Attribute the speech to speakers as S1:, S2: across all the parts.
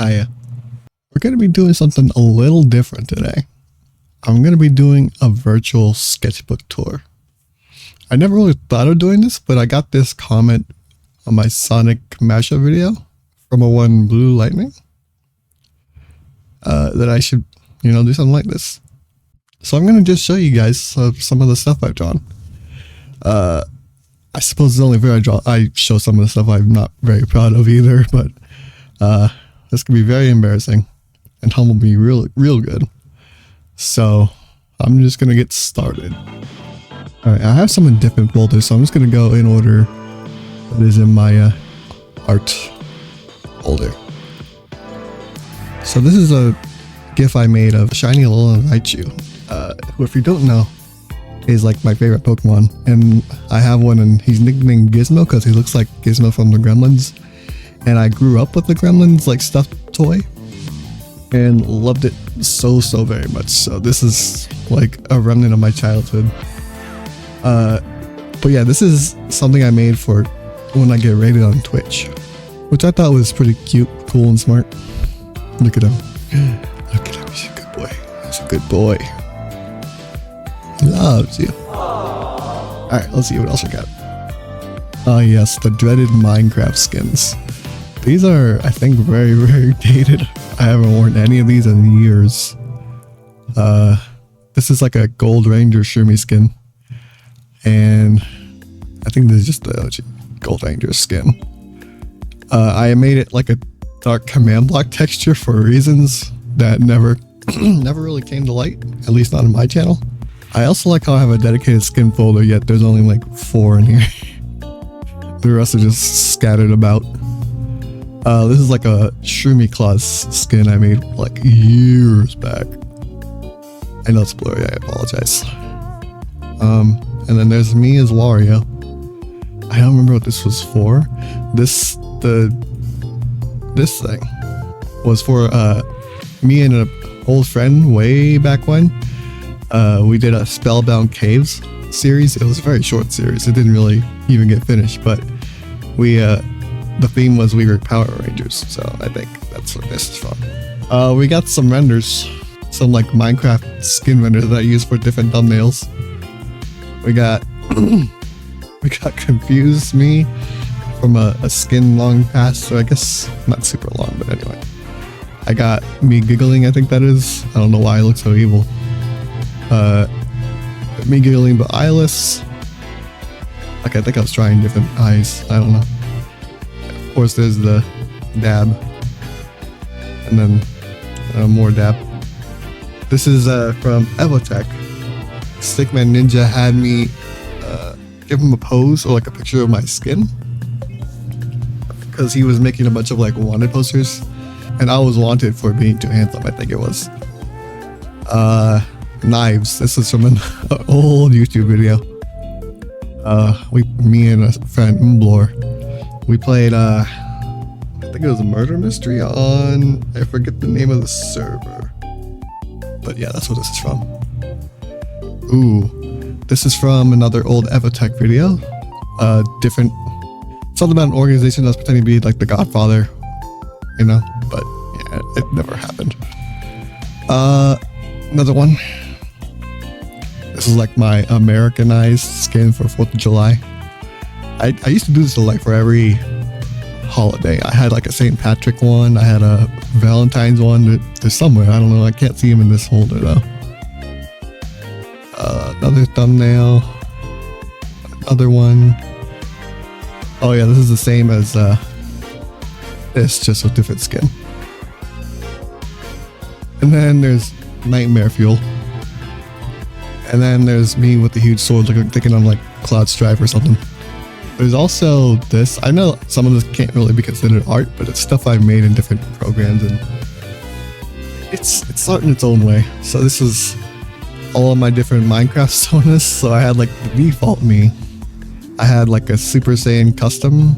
S1: Hiya. We're going to be doing something a little different today. I'm going to be doing a virtual sketchbook tour. I never really thought of doing this, but I got this comment on my Sonic mashup video from a one Blue Lightning that I should, do something like this. So I'm going to just show you guys some of the stuff I've drawn. I suppose the only video I show some of the stuff I'm not very proud of either, but this could be very embarrassing and humble me real good. So I'm just going to get started. Alright, I have some in different folders, so I'm just going to go in order that is in my art folder. So this is a GIF I made of Shiny Alolan Raichu, who, if you don't know, is like my favorite Pokemon, and I have one, and he's nicknamed Gizmo because he looks like Gizmo from the Gremlins, and I grew up with the Gremlins like stuffed toy and loved it so very much. So this is like a remnant of my childhood. But yeah, this is something I made for when I get rated on Twitch, which I thought was pretty cute, cool, and smart. Look at him. Look at him. He's a good boy. He's a good boy. He loves you. Alright, let's see what else we got. Oh yes, the dreaded Minecraft skins. These are, I think, very dated. I haven't worn any of these in years. This is like a Gold Ranger Shroomy skin. And I think this is just the Gold Ranger skin. I made it like a dark command block texture for reasons that never really came to light, at least not in my channel. I also like how I have a dedicated skin folder, yet there's only like 4 in here. The rest are just scattered about. This is like a Shroomy Claws skin I made like years back. I know it's blurry, I apologize. And then there's me as Wario. I don't remember what this was for. This thing was for me and an old friend way back when. We did a Spellbound Caves series. It was a very short series. It didn't really even get finished, but we the theme was we were Power Rangers, so I think that's what this is from. We got some renders, some like Minecraft skin renders that I use for different thumbnails. We got Confused Me from a skin long past, so I guess not super long, but anyway. I got me giggling, I think that is. I don't know why I look so evil. Me giggling but eyeless. Like, I think I was trying different eyes. I don't know. Of course, there's the dab. And then more dab. This is from Evotech. Stickman Ninja had me give him a pose or like a picture of my skin. Because he was making a bunch of like wanted posters. And I was wanted for being too handsome, I think it was. Knives. This is from an old YouTube video. Me and a friend Mblor, we played I think it was a murder mystery on, I forget the name of the server, but yeah, that's what this is from. Ooh, this is from another old Evotech video. Different, something about an organization that's pretending to be like the Godfather, but yeah, it never happened. Another one. This is like my Americanized skin for 4th of July. I used to do this like for every holiday. I had like a St. Patrick one. I had a Valentine's one. They're somewhere. I don't know. I can't see them in this holder though. Another thumbnail. Another one. Oh yeah, this is the same as this, just with different skin. And then there's Nightmare Fuel. And then there's me with the huge sword, like thinking I'm like Cloud Strife or something. There's also this. I know some of this can't really be considered art, but it's stuff I've made in different programs, and it's art in its own way. So this is all of my different Minecraft sonus. So I had like the default me. I had like a Super Saiyan custom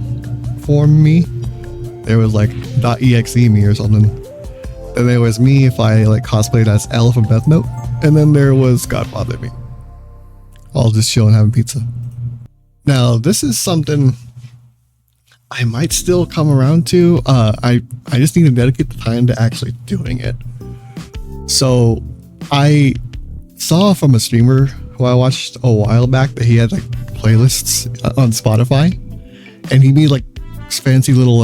S1: form me. There was like .exe me or something. And there was me if I like cosplayed as L from Death Note. And then there was Godfather me. All just chilling having pizza. Now this is something I might still come around to. I just need to dedicate the time to actually doing it. So I saw from a streamer who I watched a while back that he had like playlists on Spotify, and he made like fancy little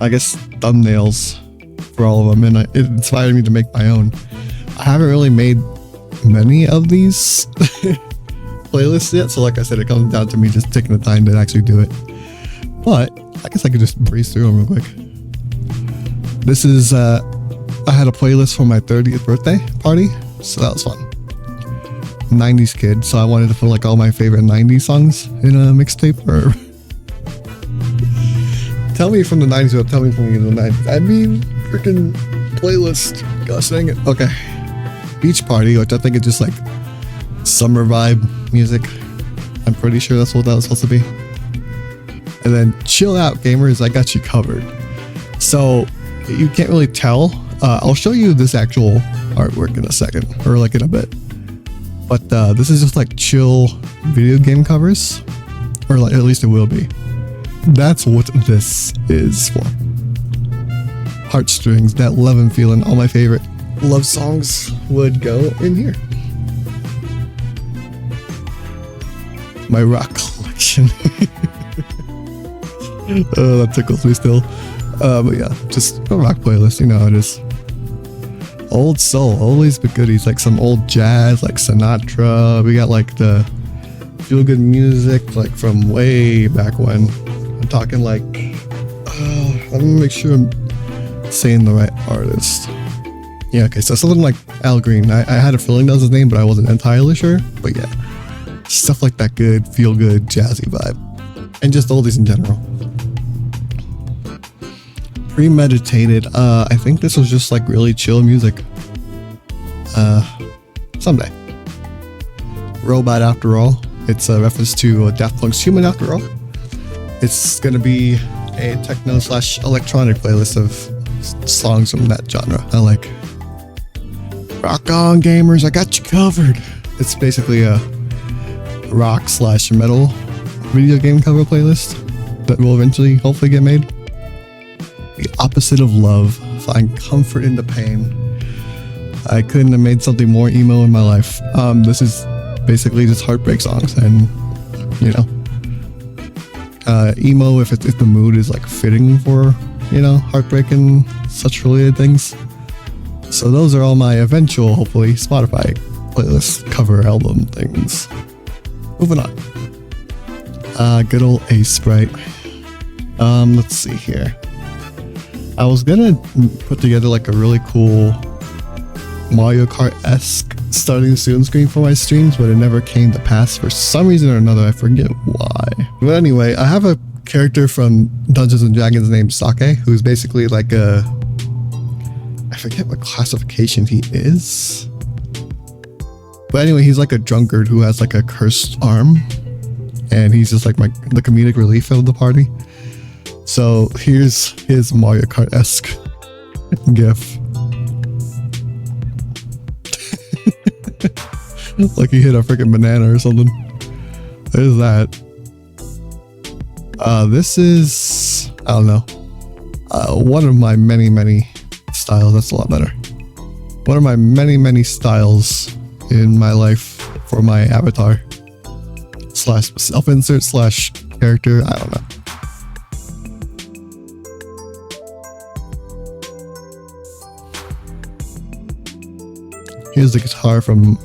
S1: I guess thumbnails for all of them, and it inspired me to make my own. I haven't really made many of these playlists yet, so like I said, it comes down to me just taking the time to actually do it. But I guess I could just breeze through them real quick. This is I had a playlist for my 30th birthday party, so that was fun. 90s kid, so I wanted to put like all my favorite 90s songs in a mixtape. Or tell me from the 90s, or tell me from the 90s. I mean, freaking playlist. Gosh dang it. Okay. Beach party, which I think is just like summer vibe music. I'm pretty sure that's what that was supposed to be. And then chill out, gamers. I got you covered. So you can't really tell. I'll show you this actual artwork in a second, or like in a bit. But this is just like chill video game covers, or like at least it will be. That's what this is for. Heartstrings, that love and feeling. All my favorite love songs would go in here. My rock collection. Oh, that tickles me still. But yeah, just a rock playlist, you know how it is. Old soul, always the goodies, like some old jazz, like Sinatra. We got like the feel good music, like from way back when. I'm talking like, let me make sure I'm saying the right artist. Yeah, okay, so something like Al Green. I had a feeling that was his name, but I wasn't entirely sure. But yeah, stuff like that good, feel good, jazzy vibe. And just oldies in general. Premeditated. I think this was just like really chill music. Someday. Robot After All. It's a reference to Daft Punk's Human After All. It's gonna be a techno / electronic playlist of songs from that genre. I like. Rock on, gamers, I got you covered. It's basically a rock / metal video game cover playlist that will eventually hopefully get made. The opposite of love, find comfort in the pain. I couldn't have made something more emo in my life. This is basically just heartbreak songs, and you know, emo if the mood is like fitting for, you know, heartbreak and such related things. So those are all my eventual, hopefully, Spotify playlist cover album things. Moving on. Good old Ace Sprite. Let's see here. I was gonna put together like a really cool Mario Kart-esque starting soon screen for my streams, but it never came to pass for some reason or another. I forget why. But anyway, I have a character from Dungeons and Dragons named Sake, who's basically like a... I forget what classification he is. But anyway, he's like a drunkard who has like a cursed arm. And he's just like the comedic relief of the party. So here's his Mario Kart-esque gif. Like he hit a freaking banana or something. There's that. This is, I don't know, one of my many styles. That's a lot better. One of my many styles in my life for my avatar / self-insert / character. I don't know. Here's the guitar from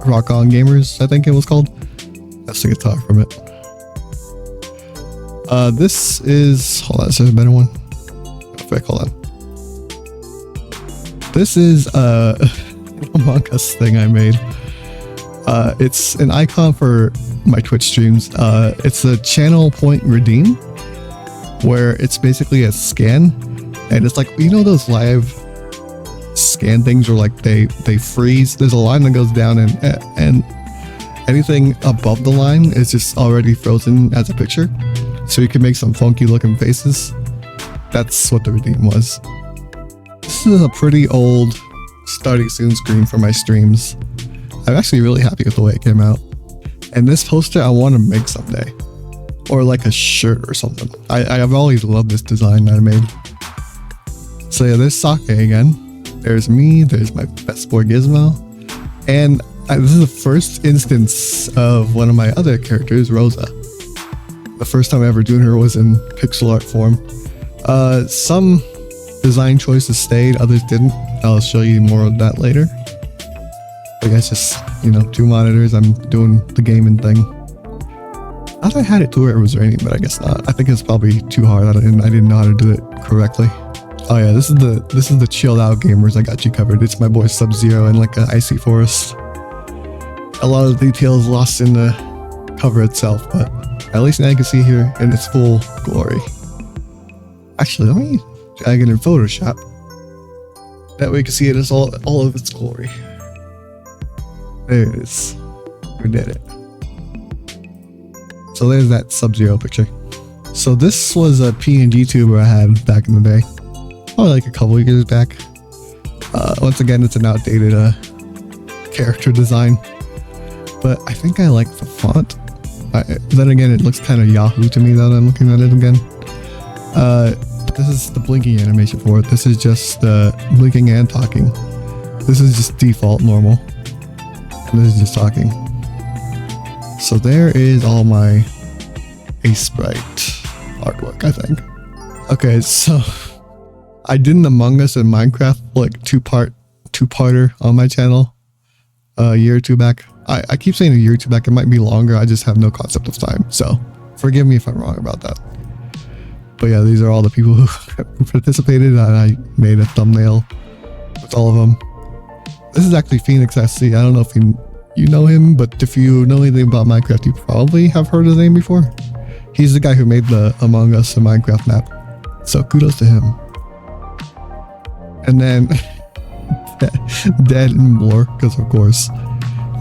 S1: Rock On Gamers, I think it was called. That's the guitar from it. This is, hold on, is there a better one? Hold on. This is Among Us thing I made. It's an icon for my Twitch streams. It's a channel point redeem, where it's basically a scan, and it's like, you know those live scan things where like they freeze. There's a line that goes down, and anything above the line is just already frozen as a picture, so you can make some funky looking faces. That's what the redeem was. This is a pretty old starting soon screen for my streams. I'm actually really happy with the way it came out, and this poster I want to make someday. or like a shirt or something. I've always loved this design that I made. So yeah, there's Sake again. There's me. There's my best boy Gizmo. And this is the first instance of one of my other characters, Rosa. The first time I ever doing her was in pixel art form. Some design choices stayed, others didn't. I'll show you more of that later. I guess just, you know, 2 monitors, I'm doing the gaming thing. I thought I had it to where it was raining, but I guess not. I think it's probably too hard. I didn't know how to do it correctly. Oh yeah, this is the chilled out gamers. I got you covered. It's my boy Sub-Zero in like an icy forest. A lot of the details lost in the cover itself, but at least now you can see here in its full glory. Actually, let me drag it in Photoshop. That way you can see it as all of its glory. There it is. We did it. So there's that Sub-Zero picture. So this was a PNG tuber I had back in the day. Probably like a couple of years back. Once again, it's an outdated character design. But I think I like the font. Then again, it looks kind of Yahoo to me now that I'm looking at it again. But this is the blinking animation for it. This is just blinking and talking. This is just default normal. And this is just talking. So there is all my Ace Sprite artwork, I think. Okay, so I did an Among Us and Minecraft like two-parter on my channel a year or two back. I keep saying a year or two back. It might be longer. I just have no concept of time. So forgive me if I'm wrong about that. But yeah, these are all the people who participated, and I made a thumbnail with all of them. This is actually Phoenix SC. I don't know if you know him, but if you know anything about Minecraft, you probably have heard his name before. He's the guy who made the Among Us and Minecraft map. So kudos to him. And then Dead and Blur, because of course.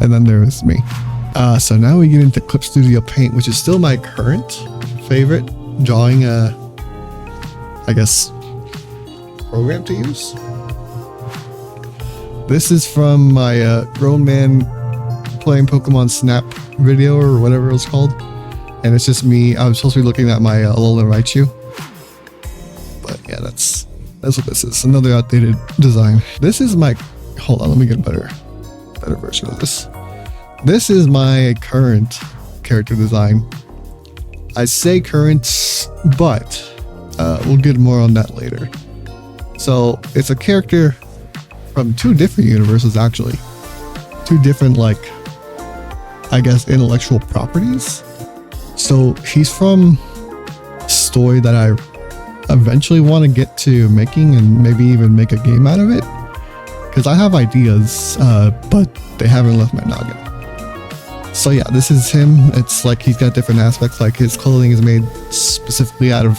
S1: And then there is me. So now we get into Clip Studio Paint, which is still my current favorite drawing, I guess, program to use. This is from my grown man playing Pokemon Snap video or whatever it was called. And it's just me. I'm supposed to be looking at my Alolan Raichu. But yeah, that's what this is. Another outdated design. This is my... Hold on, let me get a better version of this. This is my current character design. I say current, but we'll get more on that later. So it's a character from 2 different universes, actually. 2 different, like, I guess, intellectual properties. So he's from a story that I eventually want to get to making and maybe even make a game out of it. Because I have ideas, but they haven't left my noggin. So yeah, this is him. It's like he's got different aspects, like his clothing is made specifically out of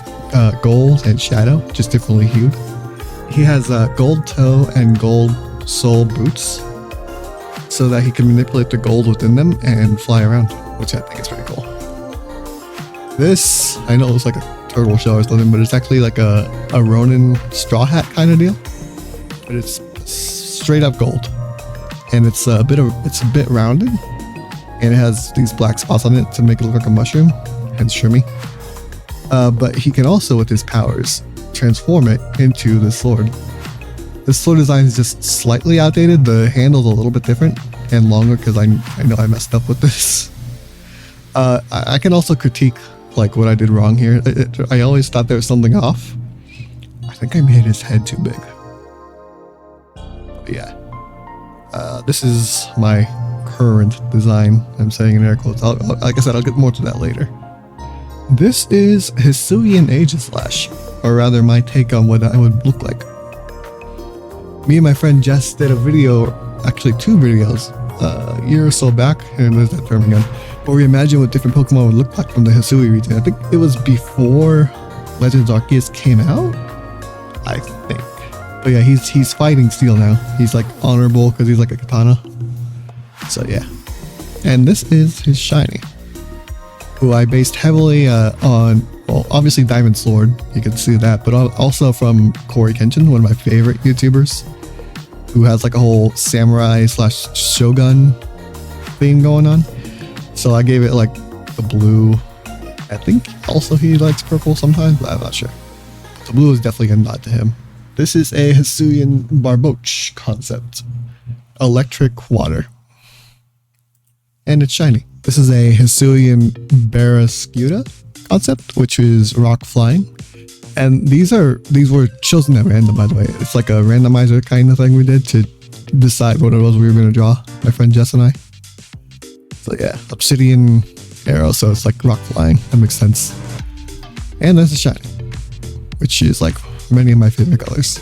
S1: gold and shadow, just differently hued. He has gold toe and gold sole boots so that he can manipulate the gold within them and fly around, which I think is pretty cool. This, I know it looks like a turtle shell or something, but it's actually like a Ronin straw hat kind of deal. But it's straight up gold. And it's a bit rounded. And it has these black spots on it to make it look like a mushroom, hence Shroomy. But he can also, with his powers, transform it into this sword. This sword design is just slightly outdated. The handle's a little bit different and longer because I know I messed up with this. I can also critique like what I did wrong here. I always thought there was something off. I think I made his head too big. But yeah, this is my current design. I'm saying in air quotes. Like I said, I'll get more to that later. This is Hisuian Aegislash, or rather my take on what I would look like. Me and my friend Jess did a video, actually 2 videos, a year or so back, and there's that term again, where we imagined what different Pokemon would look like from the Hisui region. I think it was before Legends Arceus came out, I think. But yeah, he's fighting Steel now. He's like honorable because he's like a katana. So yeah. And this is his shiny, who I based heavily on, well, obviously Diamond Sword, you can see that, but also from Corey Kenshin, one of my favorite YouTubers, who has like a whole samurai / shogun theme going on. So I gave it like the blue I think also he likes purple sometimes, but I'm not sure. The blue is definitely a nod to him. This is a Hisuian Barboach concept. Electric water. And it's shiny. This is a Hisuian Barraskewda concept, which is rock flying. And these were chosen at random, by the way. It's like a randomizer kind of thing we did to decide what it was we were going to draw, my friend Jess and I. So yeah, obsidian arrow, so it's like rock flying. That makes sense. And there's a shiny, which is like many of my favorite colors.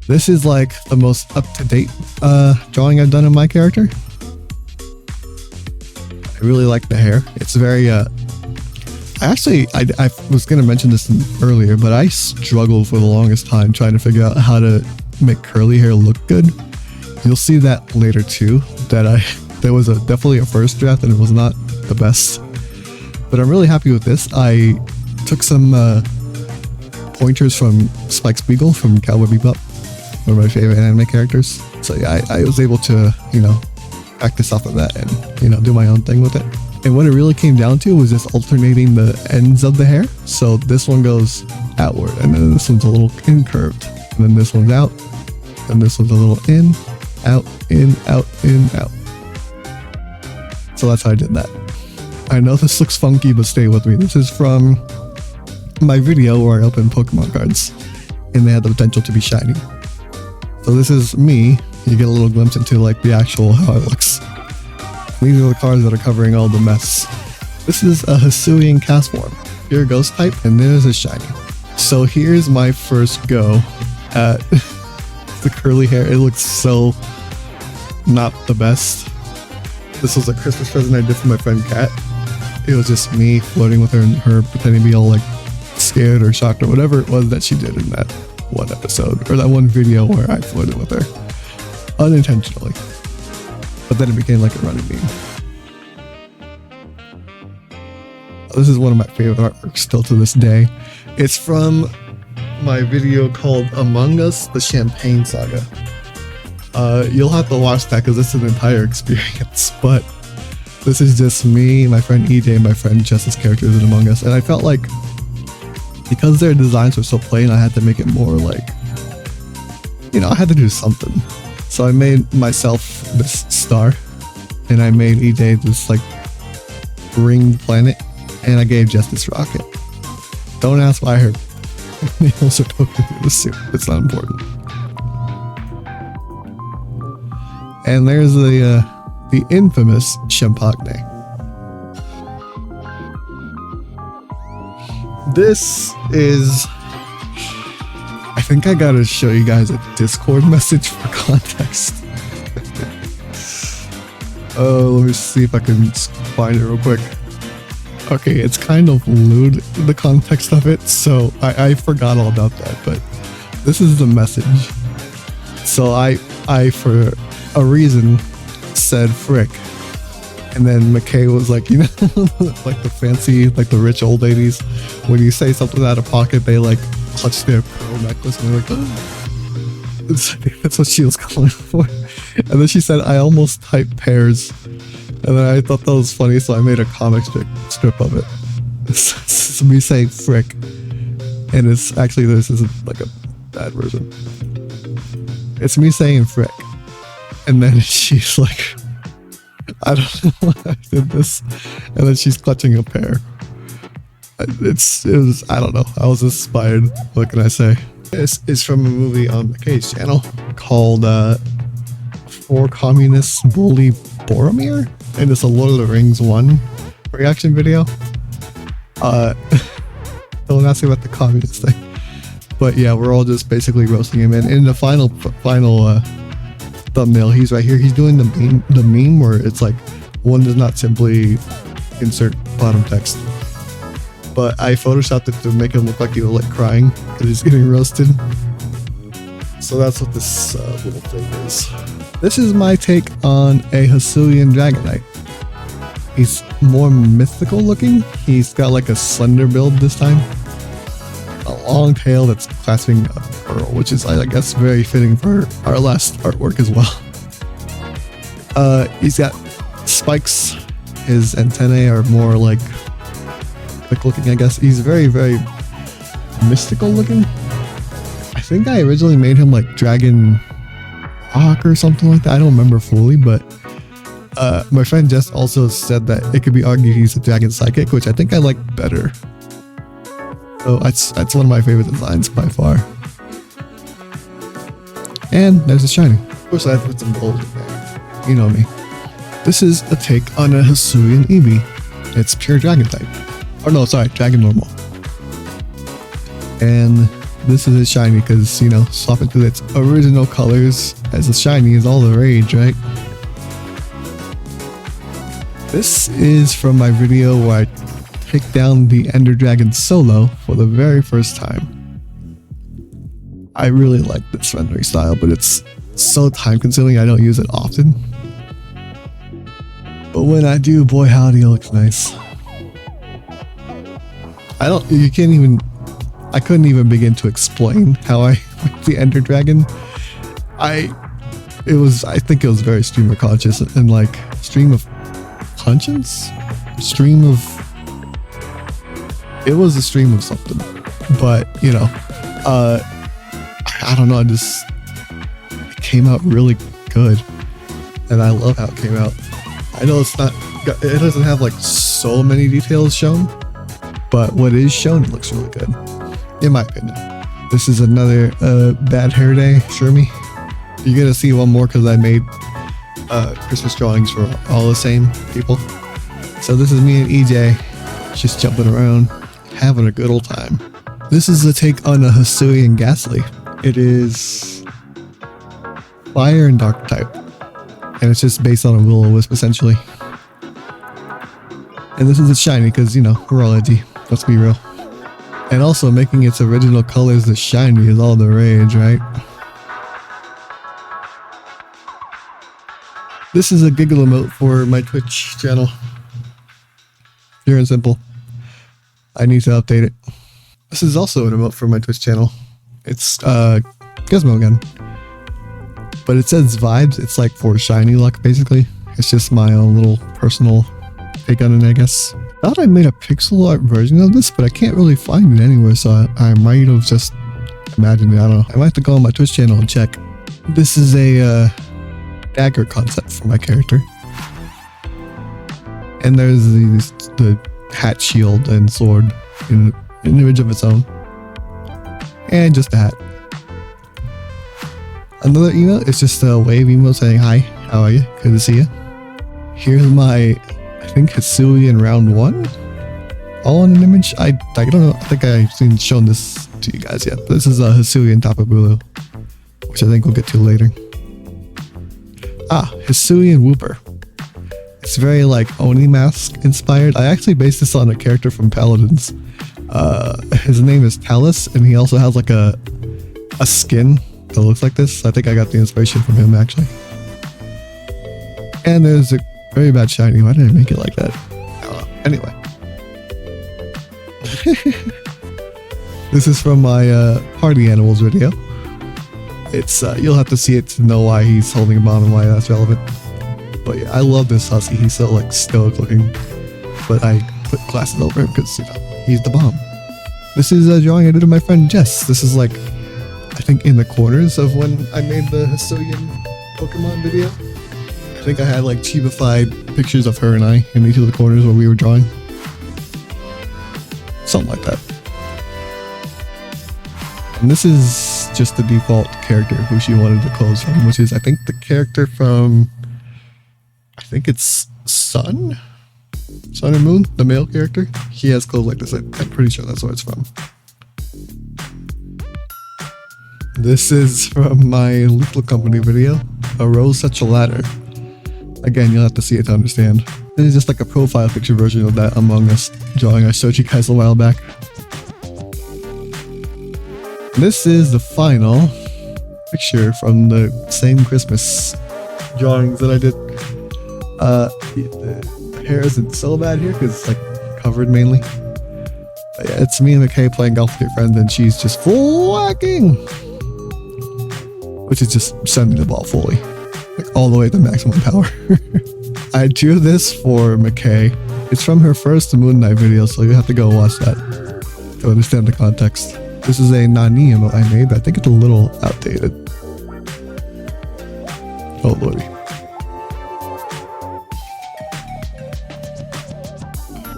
S1: This is like the most up-to-date drawing I've done of my character. I really like the hair. It's very I was going to mention this earlier, but I struggled for the longest time trying to figure out how to make curly hair look good. You'll see that later too, that there was definitely a first draft and it was not the best. But I'm really happy with this. I took some pointers from Spike Spiegel from Cowboy Bebop, one of my favorite anime characters. So yeah, I was able to, practice off of that and, do my own thing with it. And what it really came down to was just alternating the ends of the hair. So this one goes outward, and then this one's a little incurved, and then this one's out, and this one's a little in, out, in, out, in, out. So that's how I did that. I know this looks funky, but stay with me. This is from my video where I opened Pokemon cards, and they had the potential to be shiny. So this is me. You get a little glimpse into like the actual how it looks. These are the cards that are covering all the mess. This is a Hisuian Castform, pure ghost type, and there's a shiny. So here's my first go at the curly hair. It looks so not the best. This was a Christmas present I did for my friend Kat. It was just me flirting with her and her pretending to be all like scared or shocked or whatever it was that she did in that one episode or that one video where I flirted with her unintentionally. But then it became like a running meme. This is one of my favorite artworks still to this day. It's from my video called Among Us, the Champagne Saga. You'll have to watch that because it's an entire experience, but this is just me, my friend EJ, and my friend Jess's characters in Among Us, and I felt like because their designs were so plain, I had to make it more like, I had to do something. So I made myself this star, and I made EJ this like ring planet, and I gave Jess this rocket. Don't ask why her nails are poking through the suit. It's not important. And there's the infamous Champagne. This is... I think I gotta show you guys a Discord message for context. Let me see if I can find it real quick. Okay, it's kind of lewd, the context of it, so I forgot all about that, but this is the message. So I for a reason, said frick. And then McKay was like, like the fancy, like the rich old ladies, when you say something out of pocket, they like clutch their pearl necklace and they're like, oh. That's what she was calling for. And then she said, I almost typed pears. And then I thought that was funny, so I made a comic strip of it. It's me saying frick. And it's actually, this isn't like a bad version. It's me saying frick. And then she's like, I don't know why I did this. And then she's clutching a pear. It was, I don't know. I was inspired. What can I say? This is from a movie on McKay's channel called For Communists Bully Boromir. And it's a Lord of the Rings 1 reaction video. Don't ask me about the communist thing. But yeah, we're all just basically roasting him. And in the final thumbnail, he's right here. He's doing the meme where it's like, one does not simply insert bottom text. But I photoshopped it to make him look like he was like crying because he's getting roasted. So that's what this little thing is. This is my take on a Hisuian Dragonite. He's more mythical looking. He's got like a slender build this time. A long tail that's clasping a pearl, which is, I guess, very fitting for our last artwork as well. He's got spikes His antennae are more like quick looking, I guess. He's very, very mystical looking. I think I originally made him like Dragon Rock or something like that. I don't remember fully, but my friend Jess also said that it could be argued he's a Dragon Psychic, which I think I like better. So that's one of my favorite designs by far. And there's a shiny. Of course I have to put some gold in there. You know me. This is a take on a Hisuian Eevee. It's pure Dragon type. Oh no, sorry, Dragon normal. And this is a shiny because, you know, swap it to its original colors as a shiny is all the rage, right? This is from my video where I take down the Ender Dragon solo for the very first time. I really like this rendering style, but it's so time consuming I don't use it often. But when I do, boy howdy, it looks nice. I couldn't even begin to explain how I made the Ender Dragon. I think it was very streamer conscious and like stream of conscience? It was a stream of something. But, you know, I don't know, it came out really good. And I love how it came out. I know it doesn't have like so many details shown, but what is shown, it looks really good, in my opinion. This is another bad hair day, Shroomy. You're gonna see one more because I made Christmas drawings for all the same people. So this is me and EJ just jumping around, having a good old time. This is a take on a Hisuian Ghastly. It is fire and dark type, and it's just based on a will-o-wisp essentially. And this is a shiny because, you know, we're all edgy, let's be real. And also making its original colors the shiny is all the rage, right? This is a giggle emote for my Twitch channel. Pure and simple. I need to update it. This is also an emote for my Twitch channel. It's Gizmo again. But it says vibes. It's like for shiny luck, basically. It's just my own little personal take on it, I guess. I thought I made a pixel art version of this, but I can't really find it anywhere, so I might have just imagined it. I don't know. I might have to go on my Twitch channel and check. This is a dagger concept for my character. And there's the hat, shield, and sword in an image of its own. And just a hat. Another emote is just a wave emote saying, hi, how are you? Good to see you. Here's my, I think, Hisuian round 1. All in an image. I don't know. I think I've shown this to you guys yet. This is a Hisuian Tapu Bulu, which I think we'll get to later. Hisuian Wooper. It's very like Oni mask inspired. I actually based this on a character from Paladins. His name is Talus, and he also has like a skin that looks like this. I think I got the inspiration from him actually. And there's a very bad shiny. Why did I make it like that? I don't know. Anyway. This is from my party animals video. It's you'll have to see it to know why he's holding a bomb and why that's relevant. But yeah, I love this husky. He's so like stoic looking. But I put glasses over him because, you know, he's the bomb. This is a drawing I did of my friend Jess. This is like, I think in the corners of when I made the Hisuian Pokemon video. I think I had like chibified pictures of her and I in each of the corners where we were drawing. Something like that. And this is just the default character who she wanted the clothes from, which is, I think, the character from, I think it's Sun and Moon, the male character. He has clothes like this. I'm pretty sure that's where it's from. This is from my Little Company video, A Rose Such a Ladder. Again, you'll have to see it to understand. This is just like a profile picture version of that Among Us drawing I showed you guys a while back. This is the final picture from the same Christmas drawings that I did. The hair isn't so bad here because it's like covered mainly. But yeah, it's me and McKay playing golf with your friend, and she's just full whacking, which is just sending the ball fully, like all the way to maximum power. I drew this for McKay. It's from her first Moon Knight video, so you have to go watch that to understand the context. This is a Nani emote I made, but I think it's a little outdated. Oh lordy.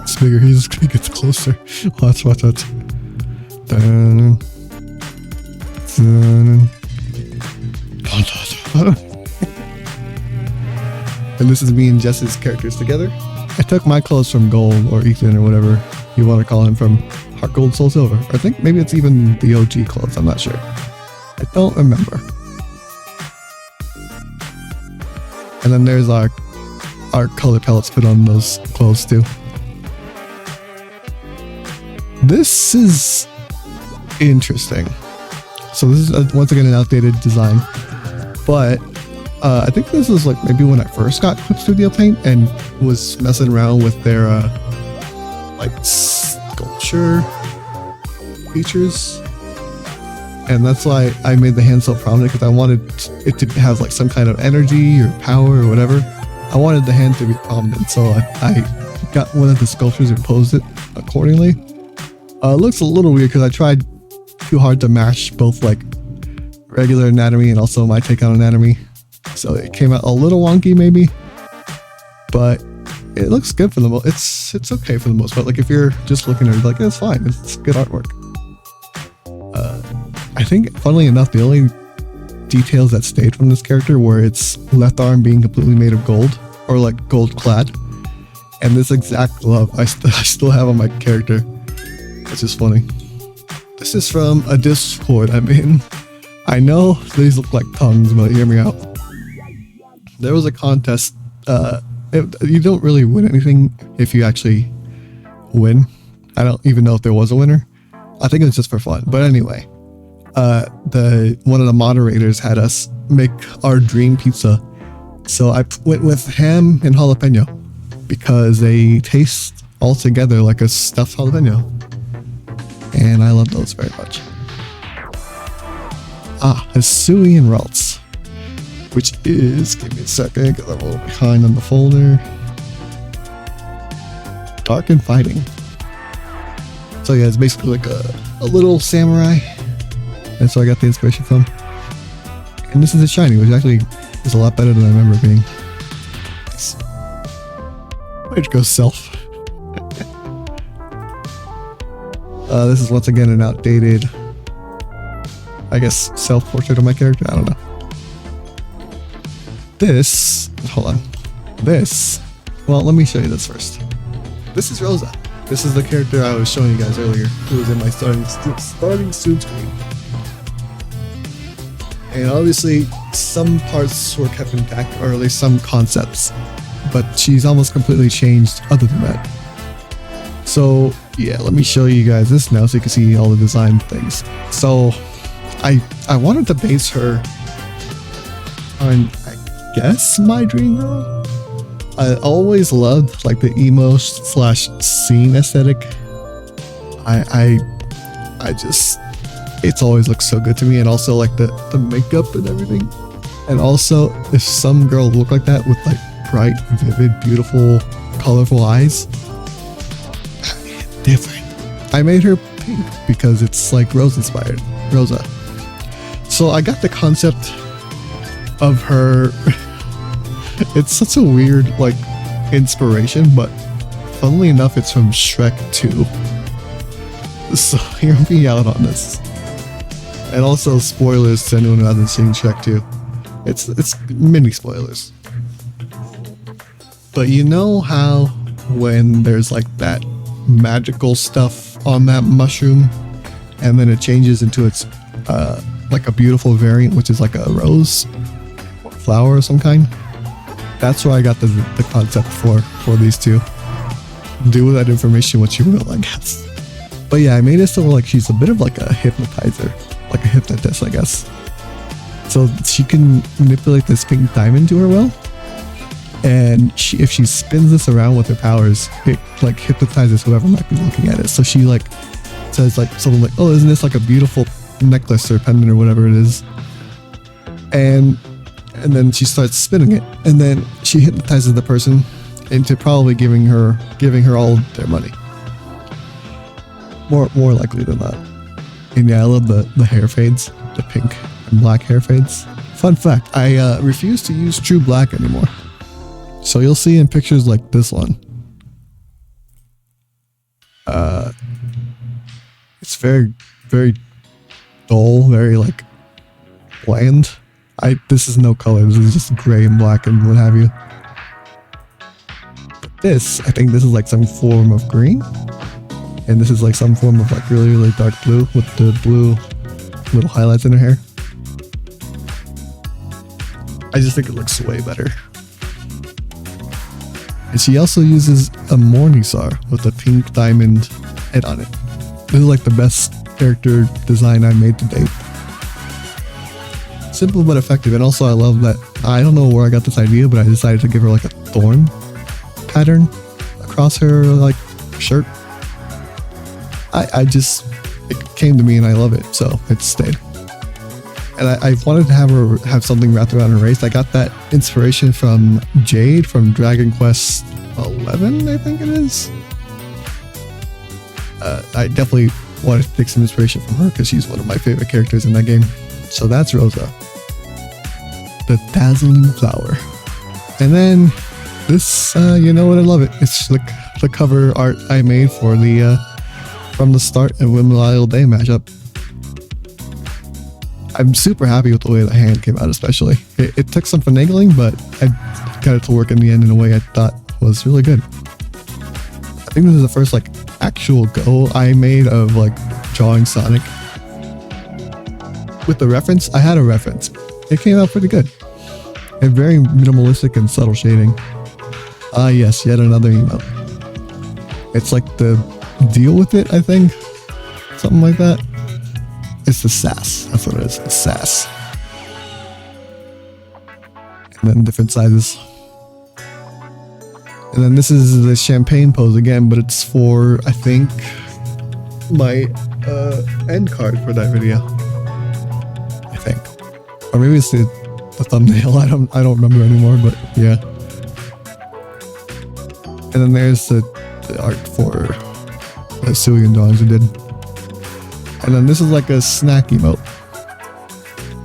S1: It's bigger, he gets closer. Watch. Dun, dun. And this is me and Jess's characters together. I took my clothes from Gold, or Ethan, or whatever you want to call him, from Heart Gold Soul Silver. I think maybe it's even the OG clothes, I'm not sure. I don't remember. And then there's our color palettes put on those clothes too. This is interesting. So this is once again an outdated design, but I think this was like maybe when I first got Clip Studio Paint and was messing around with their like sculpture features, and that's why I made the hand so prominent, because I wanted it to have like some kind of energy or power or whatever. I wanted the hand to be prominent, so I got one of the sculptures and posed it accordingly. It looks a little weird because I tried too hard to mash both like regular anatomy and also my take on anatomy, so it came out a little wonky maybe, but it looks good for the most. It's okay for the most part. Like if you're just looking at it, like it's fine, it's good artwork. I think funnily enough, the only details that stayed from this character were its left arm being completely made of gold, or like gold clad, and this exact glove I still have on my character, which is funny. This is from a Discord I'm in. I know these look like tongues, but hear me out. There was a contest. You don't really win anything if you actually win. I don't even know if there was a winner. I think it was just for fun. But anyway, one of the moderators had us make our dream pizza. So I went with ham and jalapeno because they taste altogether like a stuffed jalapeno. And I love those very much. Hisui and Ralts, which is, give me a second because I'm a little behind on the folder. Dark and Fighting. So yeah, it's basically like a little samurai. That's where I got the inspiration from. And this is a shiny, which actually is a lot better than I remember it being. Nice. Way to go, self. This is once again an outdated, I guess, self-portrait of my character. I don't know. Hold on. Well, let me show you this first. This is Rosa. This is the character I was showing you guys earlier, who was in my starting soon screen. And obviously, some parts were kept intact, or at least some concepts, but she's almost completely changed other than that. So yeah, let me show you guys this now so you can see all the design things. So I wanted to base her on, I guess, my dream girl. I always loved like the emo / scene aesthetic. I just, it's always looked so good to me, and also like the makeup and everything. And also, if some girl looked like that with like bright, vivid, beautiful, colorful eyes, different. I made her pink because it's like rose inspired, Rosa. So I got the concept of her. It's such a weird like inspiration, but funnily enough, it's from Shrek 2. So hear me out on this. And also spoilers to anyone who hasn't seen Shrek 2. It's mini spoilers. But you know how when there's like that magical stuff on that mushroom, and then it changes into its like a beautiful variant, which is like a rose or flower of some kind. That's where I got the concept for these two. Do with that information what you will, I guess. But yeah, I made it so like she's a bit of like a hypnotizer, like a hypnotist, I guess. So she can manipulate this pink diamond to her will, and if she spins this around with her powers, it like hypnotizes whoever might be looking at it. So she like says like something like, "Oh, isn't this like a beautiful necklace or pendant or whatever it is?" And then she starts spinning it, and then she hypnotizes the person into probably giving her all their money. More likely than not. And yeah, I love the hair fades, the pink and black hair fades. Fun fact, I refuse to use true black anymore. So you'll see in pictures like this one. It's very, very dull, very like bland. This is no color, this is just gray and black and what have you. But this, I think this is like some form of green. And this is like some form of like really, really dark blue with the blue little highlights in her hair. I just think it looks way better. And she also uses a Morningstar with a pink diamond head on it. This is like the best character design I made to date. Simple but effective, and also I love that, I don't know where I got this idea, but I decided to give her like a thorn pattern across her like shirt. It came to me and I love it, so it stayed. And I wanted to have her have something wrapped around her waist. I got that inspiration from Jade from Dragon Quest 11, I think it is. I definitely wanted to take some inspiration from her because she's one of my favorite characters in that game. So that's Rosa, the dazzling flower. And then this, you know what, I love it. It's the cover art I made for the From the Start and Memorial Day mashup. I'm super happy with the way the hand came out, especially. It took some finagling, but I got it to work in the end in a way I thought was really good. I think this is the first like actual go I made of like drawing Sonic. With the reference, I had a reference. It came out pretty good. And very minimalistic and subtle shading. Ah yes, yet another emote. It's like the deal with it, I think. Something like that. It's the sass. That's what it is. It's sass. And then different sizes. And then this is the champagne pose again, but it's for, I think, my end card for that video. I think. Or maybe it's the thumbnail. I don't remember anymore, but yeah. And then there's the art for the Cillian drawings I did. And then this is like a snack emote.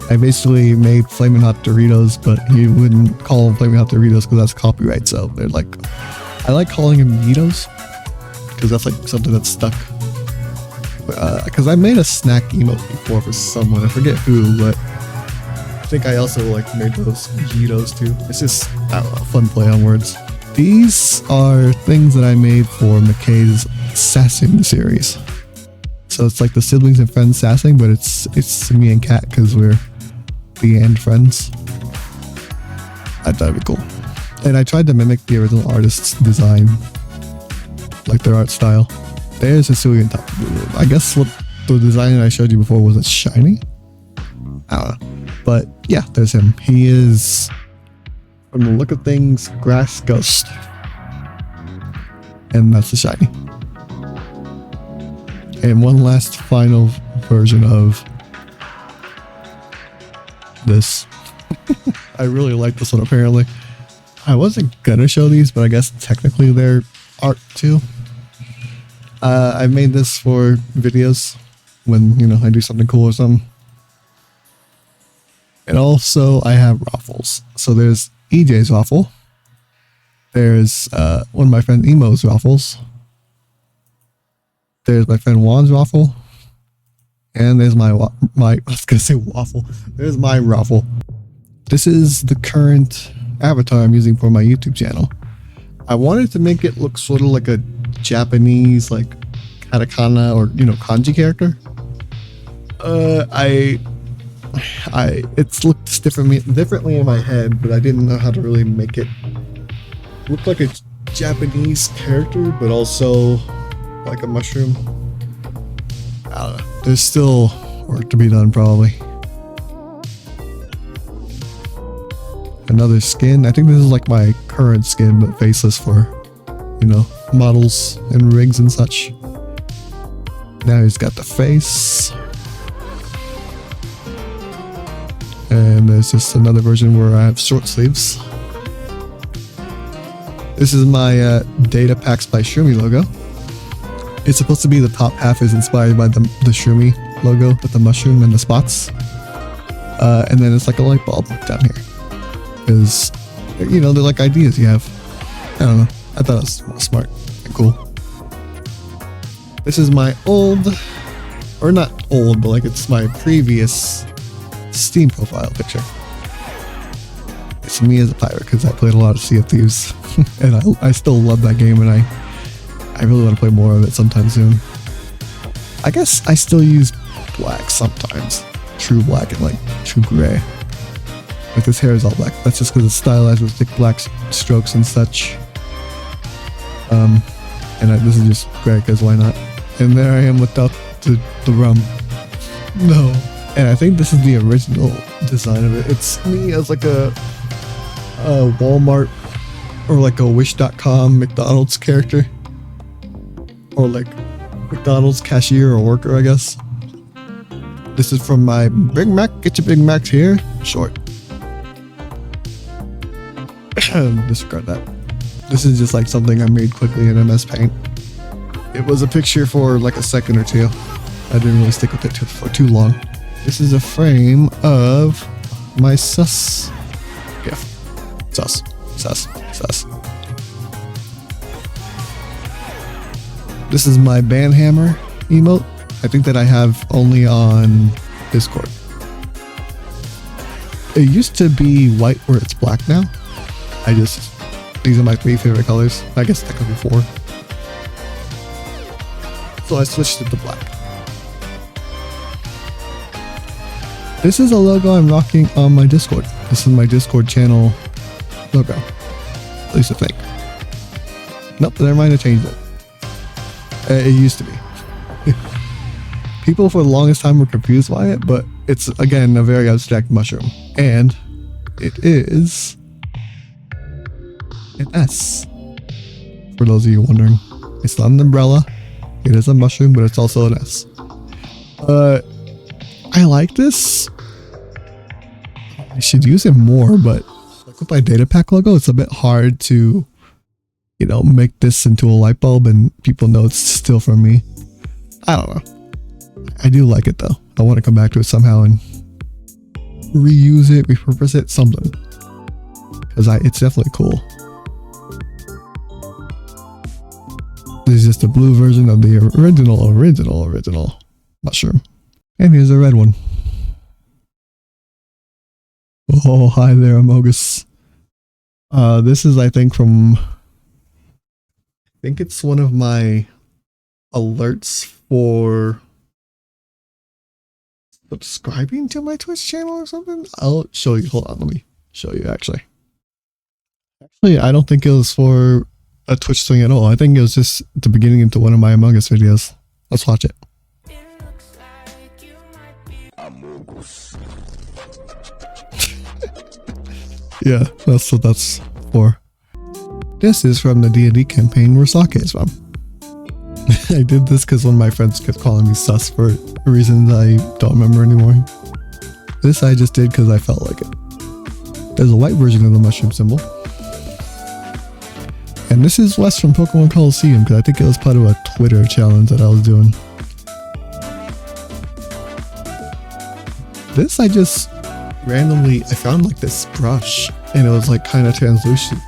S1: I basically made Flamin' Hot Doritos, but you wouldn't call them Flamin' Hot Doritos because that's copyright. So they're like, I like calling them Yeetos because that's like something that's stuck. Because I made a snack emote before for someone, I forget who, but I think I also like made those Yeetos too. It's just, I don't know, fun play on words. These are things that I made for McKay's Sassing series. So it's like the siblings and friends sassing, but it's me and Kat because we're the and friends. I thought it'd be cool. And I tried to mimic the original artist's design, like their art style. There's a Cillian top. I guess what the design I showed you before was a shiny. I don't know. But yeah, there's him. He is, from the look of things, Grass Ghost. And that's the shiny. And one last final version of this. I really like this one apparently. I wasn't gonna show these, but I guess technically they're art too. I made this for videos when, you know, I do something cool or something. And also I have raffles. So there's EJ's raffle. There's one of my friend Emo's raffles. There's my friend Juan's raffle. And there's my I was gonna say waffle. There's my raffle. This is the current avatar I'm using for my YouTube channel. I wanted to make it look sort of like a Japanese, like katakana or, you know, kanji character. It's looked differently in my head, but I didn't know how to really make it look like a Japanese character, but also like a mushroom. I don't know. There's still work to be done, probably. Another skin. I think this is like my current skin, but faceless for, you know, models and rigs and such. Now he's got the face. And there's just another version where I have short sleeves. This is my Data Packs by Shroomy logo. It's supposed to be the top half is inspired by the Shroomy logo with the mushroom and the spots. And then it's like a light bulb down here. Because, you know, they're like ideas you have. I don't know. I thought it was smart and cool. This is my old, or not old, but like it's my previous Steam profile picture. It's me as a pirate because I played a lot of Sea of Thieves. And I still love that game, and I really want to play more of it sometime soon. I guess I still use black sometimes. True black and like true gray. Like this hair is all black. That's just because it's stylized with thick black strokes and such. This is just gray because why not? And there I am without the rum. No. And I think this is the original design of it. It's me as like a Walmart or like a Wish.com McDonald's character. Or like McDonald's cashier or worker, I guess. This is from my Big Mac. Get your Big Macs here. Short. Disregard that. This is just like something I made quickly in MS Paint. It was a picture for like a second or two. I didn't really stick with it for too long. This is a frame of my sus gift. Sus. This is my Banhammer emote. I think that I have only on Discord. It used to be white where it's black now. These are my 3 favorite colors. I guess technically 4. So I switched it to black. This is a logo I'm rocking on my Discord. This is my Discord channel logo. At least I think. Nope, never mind, I changed it. It used to be. People for the longest time were confused by it, but it's again a very abstract mushroom. And it is an S. For those of you wondering. It's not an umbrella. It is a mushroom, but it's also an S. I like this. I should use it more, but like with my data pack logo, it's a bit hard to, you know, make this into a light bulb and people know it's still from me. I don't know. I do like it though. I want to come back to it somehow and reuse it, repurpose it, something. Because it's definitely cool. This is just a blue version of the original mushroom. And here's a red one. Oh, hi there, Amogus. This is, I think, it's one of my alerts for subscribing to my Twitch channel or something. I'll show you. Hold on, let me show you actually. Actually, I don't think it was for a Twitch thing at all. I think it was just the beginning into one of my Among Us videos. Let's watch it. Yeah, that's what that's for. This is from the D&D campaign where Sake is from. I did this because one of my friends kept calling me sus for reasons I don't remember anymore. This I just did because I felt like it. There's a white version of the mushroom symbol. And this is Wes from Pokemon Coliseum because I think it was part of a Twitter challenge that I was doing. This I just randomly, I found like this brush and it was like kind of translucent.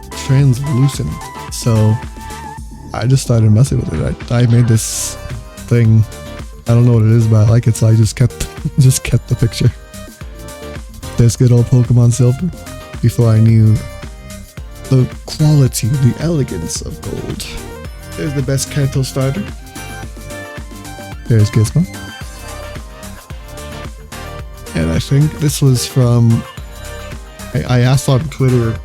S1: So I just started messing with it. I made this thing. I don't know what it is, but I like it, so I just kept the picture. There's good old Pokemon Silver before I knew the quality, the elegance of gold. There's the best Kanto starter. There's Gizmo. And I think this was from, I asked on Twitter,